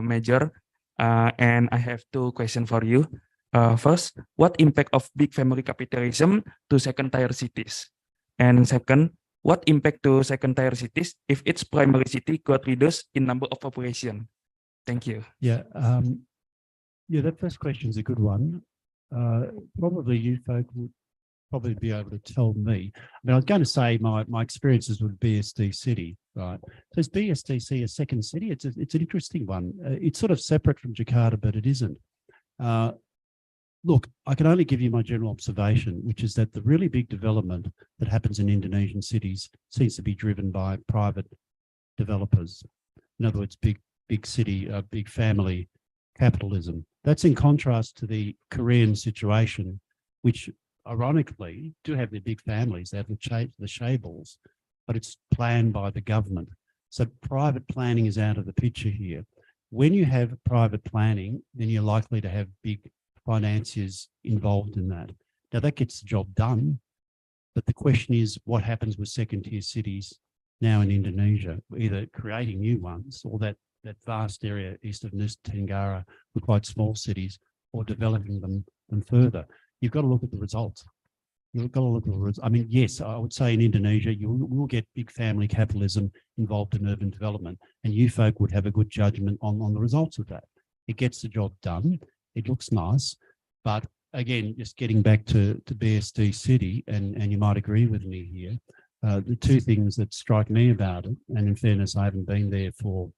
major, and I have two questions for you. First, what impact of big family capitalism to second-tier cities? And second, what impact to second-tier cities if its primary city got reduced in number of population? Thank you. Yeah, that first question is a good one. Probably you folk would probably be able to tell me. I mean, I was going to say my experiences with BSD City, right? So is BSDC a second city? It's an interesting one. It's sort of separate from Jakarta, but it isn't. Look, I can only give you my general observation, which is that the really big development that happens in Indonesian cities seems to be driven by private developers. In other words, big city, big family capitalism. That's in contrast to the Korean situation, which ironically do have their big families. They have the chaebols, but it's planned by the government. So private planning is out of the picture here. When you have private planning, then you're likely to have big financiers involved in that. Now that gets the job done, but the question is what happens with second-tier cities now in Indonesia, either creating new ones or that vast area east of Nusa Tenggara with quite small cities, or developing them further. You've got to look at the results. You've got to look at the results. I mean, yes, I would say in Indonesia, you will get big family capitalism involved in urban development, and you folk would have a good judgment on the results of that. It gets the job done. It looks nice, but again, just getting back to BSD City, and you might agree with me here, the two things that strike me about it, and in fairness, I haven't been there for,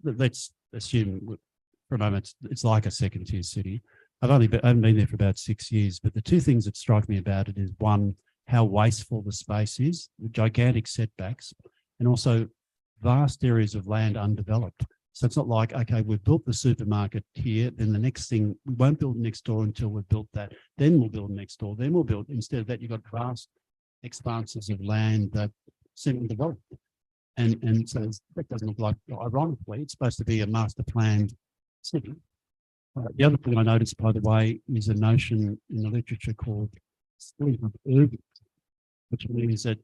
let's assume for a moment, it's like a second-tier city. I haven't been there for about 6 years, but the two things that strike me about it is, one, how wasteful the space is, the gigantic setbacks, and also vast areas of land undeveloped. So it's not like, okay, we've built the supermarket here, then the next thing, we won't build next door until we've built that, then we'll build next door, then we'll build. Instead of that, you've got vast expanses of land that seem undeveloped. And so that doesn't look like, ironically, it's supposed to be a master planned city. The other thing I noticed, by the way, is a notion in the literature called splintered urban, which means that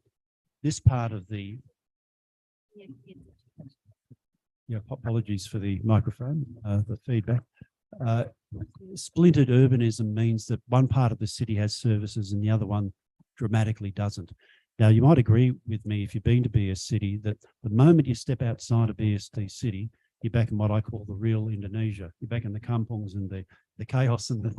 this part of the, apologies for the microphone, the feedback. Splintered urbanism means that one part of the city has services and the other one dramatically doesn't. Now, you might agree with me, if you've been to BS City, that the moment you step outside of BSD City, you're back in what I call the real Indonesia. You're back in the kampungs and the chaos and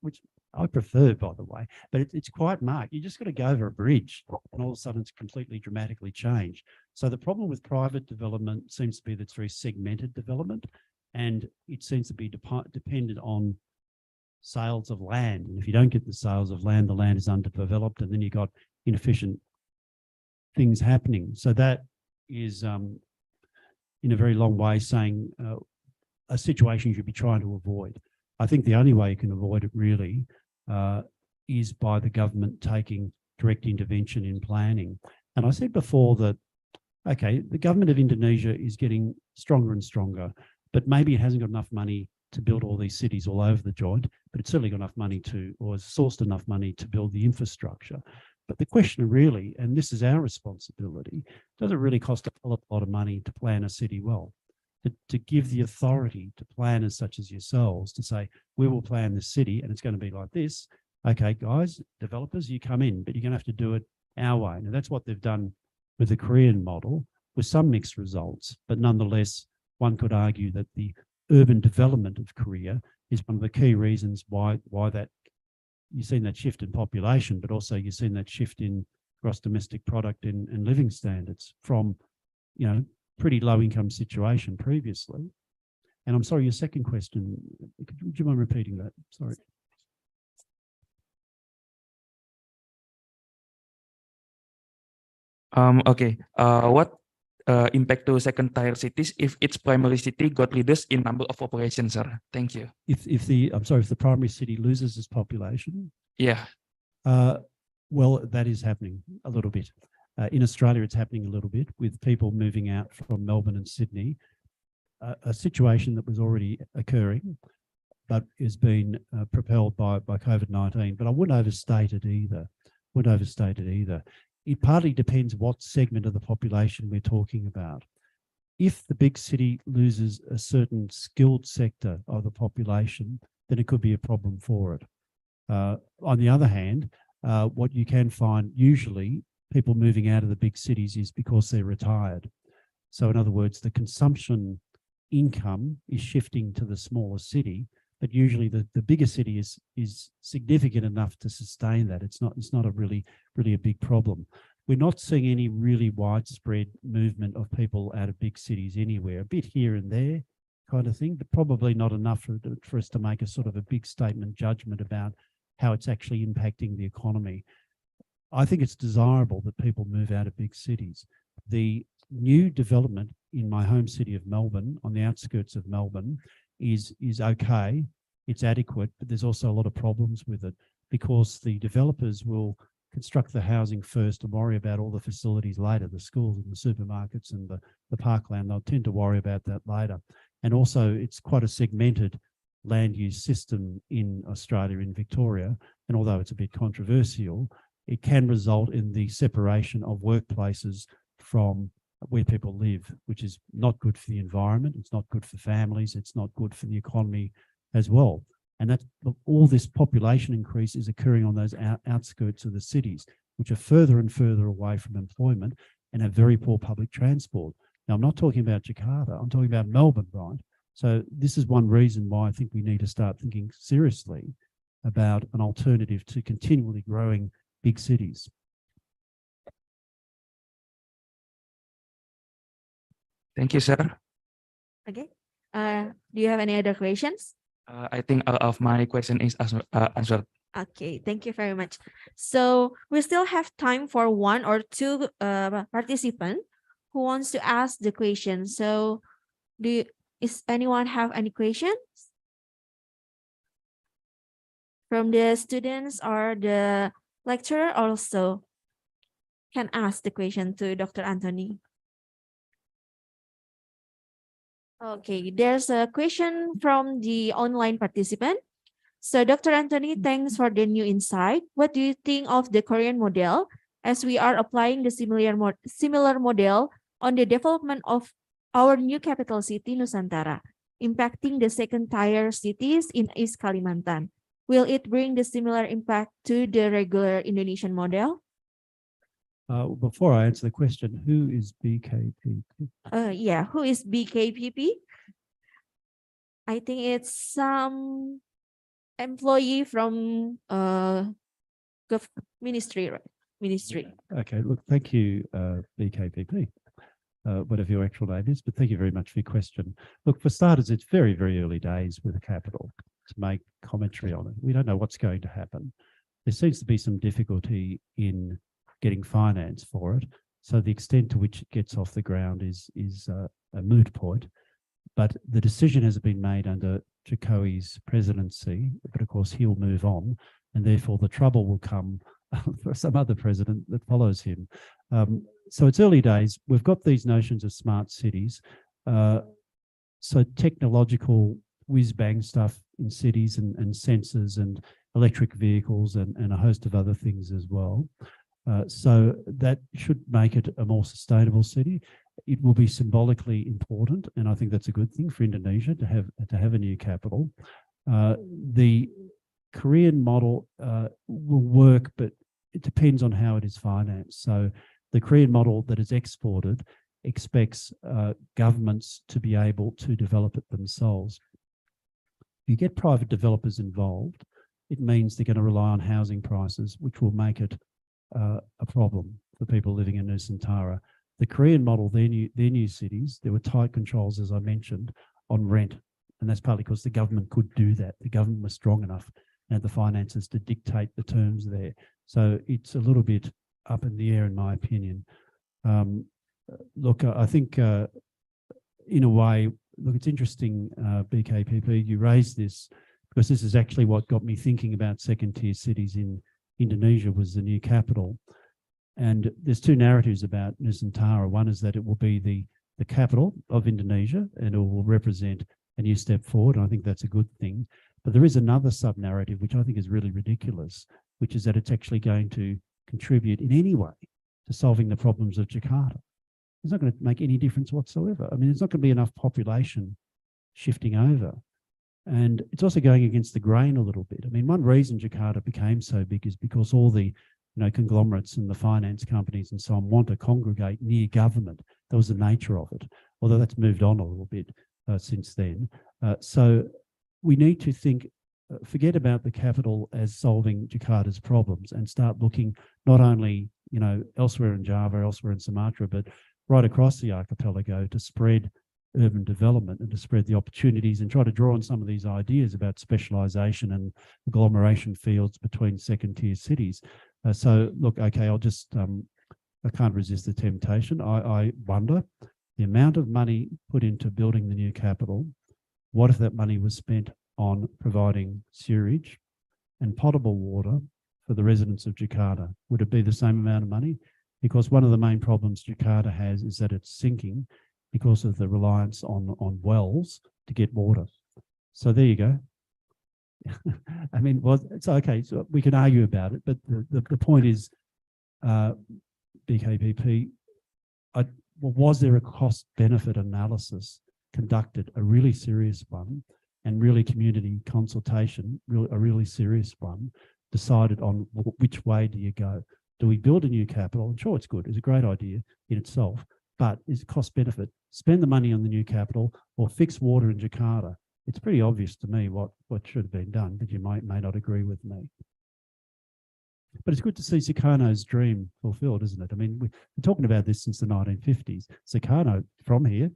which I prefer, by the way, but it's quite marked. You just got to go over a bridge and all of a sudden it's completely dramatically changed. So the problem with private development seems to be that it's very segmented development, and it seems to be dependent on sales of land. And if you don't get the sales of land, the land is underdeveloped, and then you've got inefficient things happening. So that is, in a very long way, saying a situation you should be trying to avoid. I think the only way you can avoid it really is by the government taking direct intervention in planning. And I said before that, okay, the government of Indonesia is getting stronger and stronger, but maybe it hasn't got enough money to build all these cities all over the joint, but it's certainly got enough money to, or has sourced enough money to build the infrastructure. But the question really, and this is our responsibility, does it really cost a lot of money to plan a city well? To give the authority to planners such as yourselves to say, we will plan the city and it's going to be like this. Okay, guys, developers, you come in, but you're going to have to do it our way. And that's what they've done with the Korean model, with some mixed results. But nonetheless, one could argue that the urban development of Korea is one of the key reasons why that you've seen that shift in population, but also you've seen that shift in gross domestic product and living standards from, pretty low income situation previously. And I'm sorry, your second question, would you mind repeating that? Sorry. Okay. What impact to second-tier cities if its primary city got reduced in number of population, sir? Thank you. If if the primary city loses its population, Yeah. well, that is happening a little bit. In Australia, it's happening a little bit with people moving out from Melbourne and Sydney, a situation that was already occurring, but has been propelled by COVID-19. But I wouldn't overstate it either. It partly depends what segment of the population we're talking about. If the big city loses a certain skilled sector of the population, then it could be a problem for it. On the other hand, what you can find usually people moving out of the big cities is because they're retired. So in other words, the consumption income is shifting to the smaller city, but usually the bigger city is significant enough to sustain that. It's not a really a big problem. We're not seeing any really widespread movement of people out of big cities anywhere, a bit here and there kind of thing, but probably not enough for us to make a sort of a big statement judgment about how it's actually impacting the economy. I think it's desirable that people move out of big cities. The new development in my home city of Melbourne, on the outskirts of Melbourne, is okay, it's adequate, but there's also a lot of problems with it because the developers will construct the housing first and worry about all the facilities later, the schools and the supermarkets and the parkland. They'll tend to worry about that later. And also it's quite a segmented land use system in Australia, in Victoria, and although it's a bit controversial, it can result in the separation of workplaces from where people live, which is not good for the environment, it's not good for families, it's not good for the economy as well. And that's all this population increase is occurring on those outskirts of the cities, which are further and further away from employment and have very poor public transport. Now, I'm not talking about Jakarta, I'm talking about Melbourne, right? So this is one reason why I think we need to start thinking seriously about an alternative to continually growing big cities. Thank you, sir. Okay. Do you have any other questions? I think all of my question is answered. Okay, thank you very much. So we still have time for one or two participants who wants to ask the question. So is anyone have any questions from the students or the lecturer also can ask the question to Dr. Anthony? Okay, there's a question from the online participant. So Dr. Anthony, thanks for the new insight. What do you think of the Korean model as we are applying the similar model on the development of our new capital city, Nusantara, impacting the second-tier cities in East Kalimantan? Will it bring the similar impact to the regular Indonesian model? Before I answer the question, who is BKPP? Yeah, who is BKPP? I think it's some employee from ministry, right? Ministry. Okay, look, thank you, BKPP, whatever your actual name is, but thank you very much for your question. Look, for starters, it's very, very early days with the capital to make commentary on it. We don't know what's going to happen. There seems to be some difficulty in getting finance for it. So the extent to which it gets off the ground is a moot point. But the decision has been made under Jokowi's presidency, but of course he'll move on, and therefore the trouble will come for some other president that follows him. So it's early days. We've got these notions of smart cities. So technological whiz-bang stuff in cities and sensors and electric vehicles and a host of other things as well. So that should make it a more sustainable city. It will be symbolically important, and I think that's a good thing for Indonesia to have a new capital. The Korean model will work, but it depends on how it is financed. So the Korean model that is exported expects governments to be able to develop it themselves. If you get private developers involved, it means they're going to rely on housing prices, which will make it a problem for people living in Nusantara. The Korean model, their new cities, there were tight controls, as I mentioned, on rent. And that's partly because the government could do that. The government was strong enough and had the finances to dictate the terms there. So it's a little bit up in the air, in my opinion. look, I think in a way, look, it's interesting, BKPP, you raised this because this is actually what got me thinking about second-tier cities in Indonesia was the new capital. And there's two narratives about Nusantara. One is that it will be the capital of Indonesia and it will represent a new step forward. And I think that's a good thing. But there is another sub-narrative, which I think is really ridiculous, which is that it's actually going to contribute in any way to solving the problems of Jakarta. It's not going to make any difference whatsoever. I mean, there's not going to be enough population shifting over. And it's also going against the grain a little bit. I mean, one reason Jakarta became so big is because all the conglomerates and the finance companies and so on want to congregate near government. That was the nature of it, although that's moved on a little bit since then. So we need to think, forget about the capital as solving Jakarta's problems and start looking not only, elsewhere in Java, elsewhere in Sumatra, but right across the archipelago to spread urban development and to spread the opportunities and try to draw on some of these ideas about specialisation and agglomeration fields between second-tier cities. So look, okay, I'll just, I can't resist the temptation. I wonder the amount of money put into building the new capital, what if that money was spent on providing sewerage and potable water for the residents of Jakarta? Would it be the same amount of money? Because one of the main problems Jakarta has is that it's sinking because of the reliance on wells to get water. So there you go. I mean, well, it's okay. So we can argue about it, but the point is, BKPP, was there a cost-benefit analysis conducted, a really serious one, and really community consultation, a really serious one, decided on which way do you go? Do we build a new capital? And sure, it's good. It's a great idea in itself, but is it cost-benefit? Spend the money on the new capital or fix water in Jakarta? It's pretty obvious to me what should have been done, but you may not agree with me. But it's good to see Sukarno's dream fulfilled, isn't it? I mean, we're talking about this since the 1950s. Sukarno, from here,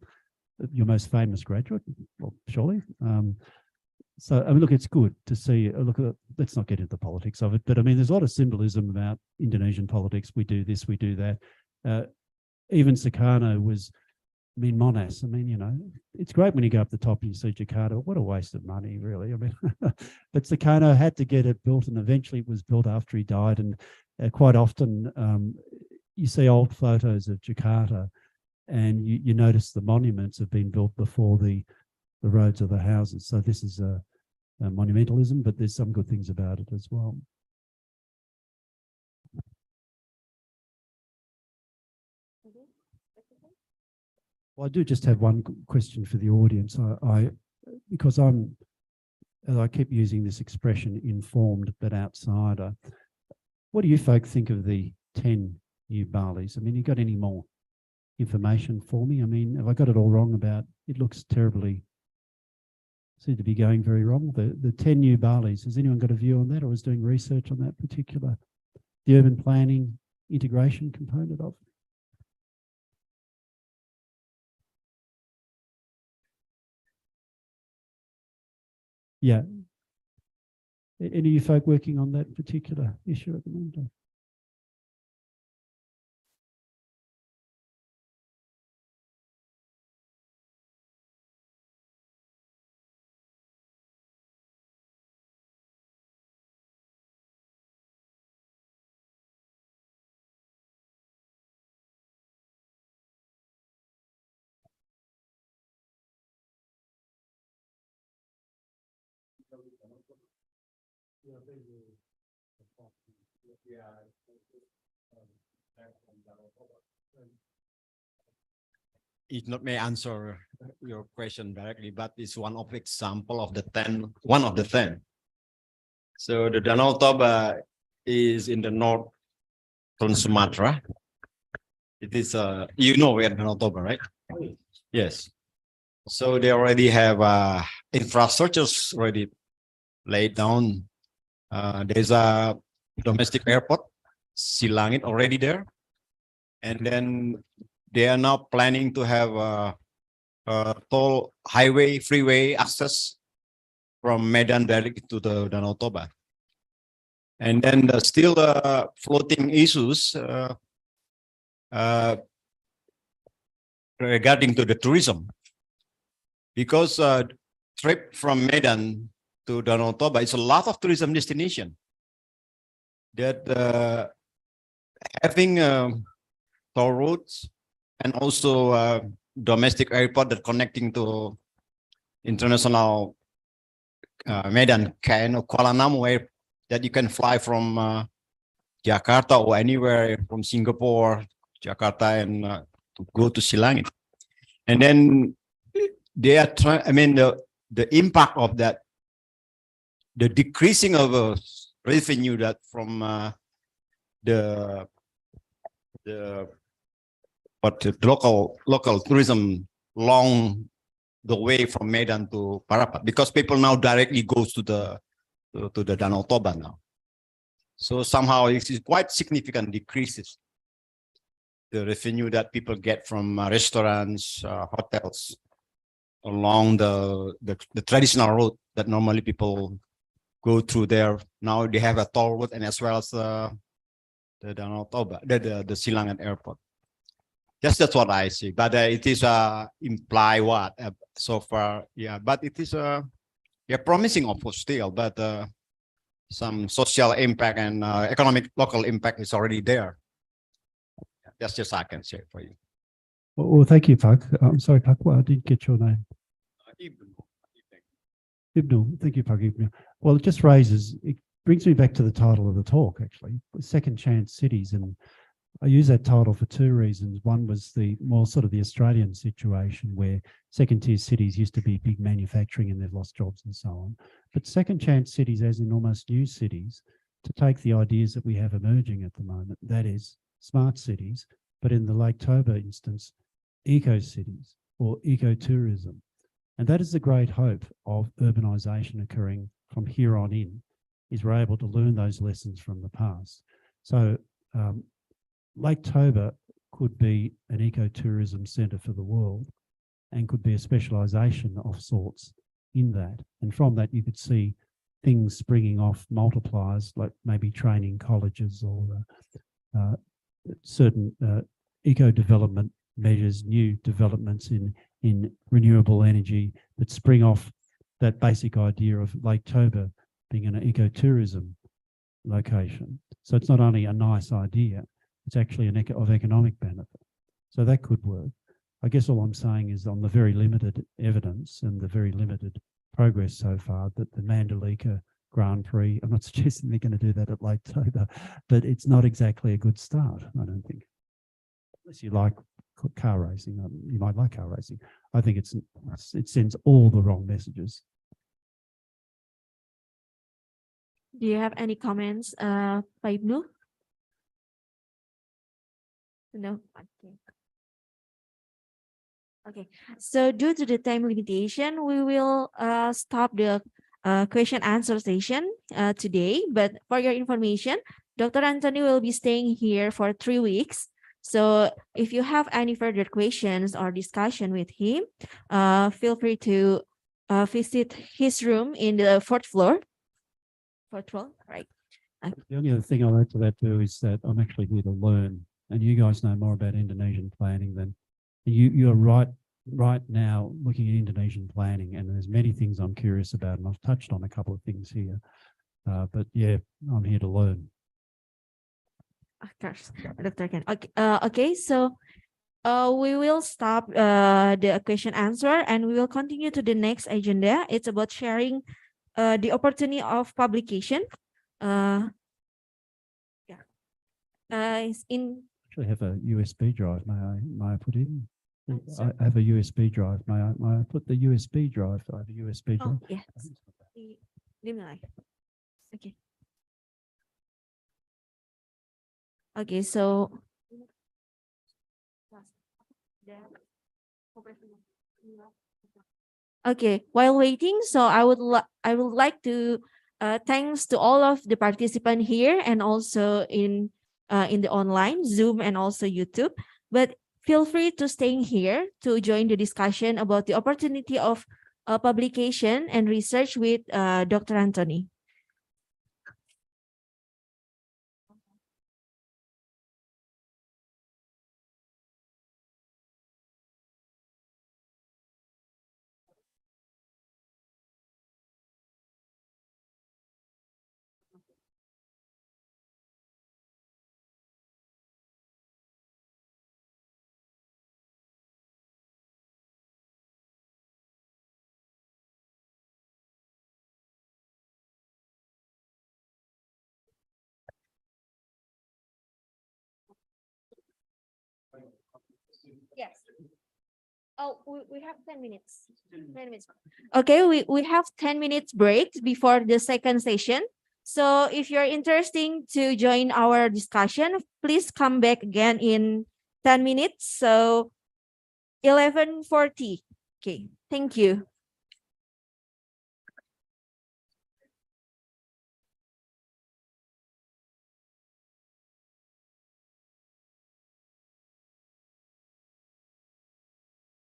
your most famous graduate, well, surely. So, I mean, look, it's good to see, let's not get into the politics of it, but I mean, there's a lot of symbolism about Indonesian politics. We do this, we do that. Even Sukarno was, I mean, Monash, I mean, it's great when you go up the top and you see Jakarta. What a waste of money, really. I mean, but Sukarno had to get it built, and eventually it was built after he died. And quite often you see old photos of Jakarta and you notice the monuments have been built before the roads or the houses. So this is a monumentalism, but there's some good things about it as well. Well, I do just have one question for the audience. Because as I keep using this expression, informed but outsider, what do you folk think of the 10 new Balis? I mean, you got any more information for me? I mean, have I got it all wrong about, it looks terribly, seems to be going very wrong. The 10 new Balis, has anyone got a view on that or is doing research on that particular, the urban planning integration component of it? Yeah. Any of you folk working on that particular issue at the moment? It not may answer your question directly, but it's one of example of the 10, one of the 10. So the Danau Toba is in the northern Sumatra. It is, you know where Danau Toba, right? Yes. So they already have infrastructures already laid down. There's a domestic airport, Silangit, already there. And then they are now planning to have a toll highway, freeway access from Medan direct to the Danau Toba. And then the still floating issues. regarding to the tourism. Because trip from Medan to Danau Toba is a lot of tourism destination that having toll roads and also domestic airport that connecting to international Medan, KN or Kuala Namu, where that you can fly from Jakarta or anywhere from Singapore, Jakarta, and to go to Silangit. And then they are trying, I mean, the impact of that, the decreasing of revenue that from the local tourism along the way from Medan to Parapat, because people now directly goes to the Danau Toba now. So somehow it is quite significant decreases the revenue that people get from restaurants, hotels along the traditional road that normally people go through there. Now they have a toll road, and as well as the Danau Toba, the Silangan airport. Yes, that's what I see. But it is imply what so far, yeah. But it is promising, of course, still. But some social impact and economic local impact is already there. That's just I can say for you. Well, thank you, Pak. I'm sorry, Pak. Well, I didn't get your name. Ibnul. Thank you, Pak Ibnul. Well, it just brings me back to the title of the talk, actually, Second Chance Cities. And I use that title for two reasons. One was the more sort of the Australian situation where second tier cities used to be big manufacturing and they've lost jobs and so on. But second chance cities, as in almost new cities, to take the ideas that we have emerging at the moment, that is smart cities, but in the Lake Toba instance, eco cities or ecotourism. And that is the great hope of urbanisation occurring from here on in, is we're able to learn those lessons from the past. So Lake Toba could be an ecotourism centre for the world and could be a specialisation of sorts in that. And from that, you could see things springing off, multipliers, like maybe training colleges or certain eco-development measures, new developments in renewable energy that spring off that basic idea of Lake Toba being an ecotourism location. So it's not only a nice idea, it's actually of economic benefit. So that could work. I guess all I'm saying is on the very limited evidence and the very limited progress so far that the Mandalika Grand Prix, I'm not suggesting they're going to do that at Lake Toba, but it's not exactly a good start, I don't think. Unless you like car racing, you might like car racing. I think it sends all the wrong messages. Do you have any comments, Pak Ibnu? No. Okay. So due to the time limitation, we will stop the question answer session today. But for your information, Dr. Anthony will be staying here for 3 weeks. So if you have any further questions or discussion with him, feel free to visit his room in the fourth floor, right? The only other thing I'll add to that too is that I'm actually here to learn, and you guys know more about Indonesian planning than you're right now looking at Indonesian planning, and there's many things I'm curious about, and I've touched on a couple of things here. But yeah, I'm here to learn. Of course, Dr. Ken. Okay, okay, so we will stop the question answer and we will continue to the next agenda. It's about sharing the opportunity of publication. Yeah. Actually have a USB drive. May I put in? I have a USB drive. May I put the USB drive? I have a USB drive. Oh, yes. Okay. Okay, so okay, while waiting, so I would like to thanks to all of the participants here and also in the online Zoom and also YouTube. But feel free to stay here to join the discussion about the opportunity of publication and research with Dr. Anthony. Oh, we have 10 minutes. 10 minutes. Okay, we have 10 minutes break before the second session. So if you're interested to join our discussion, please come back again in 10 minutes. So 11:40. Okay, thank you.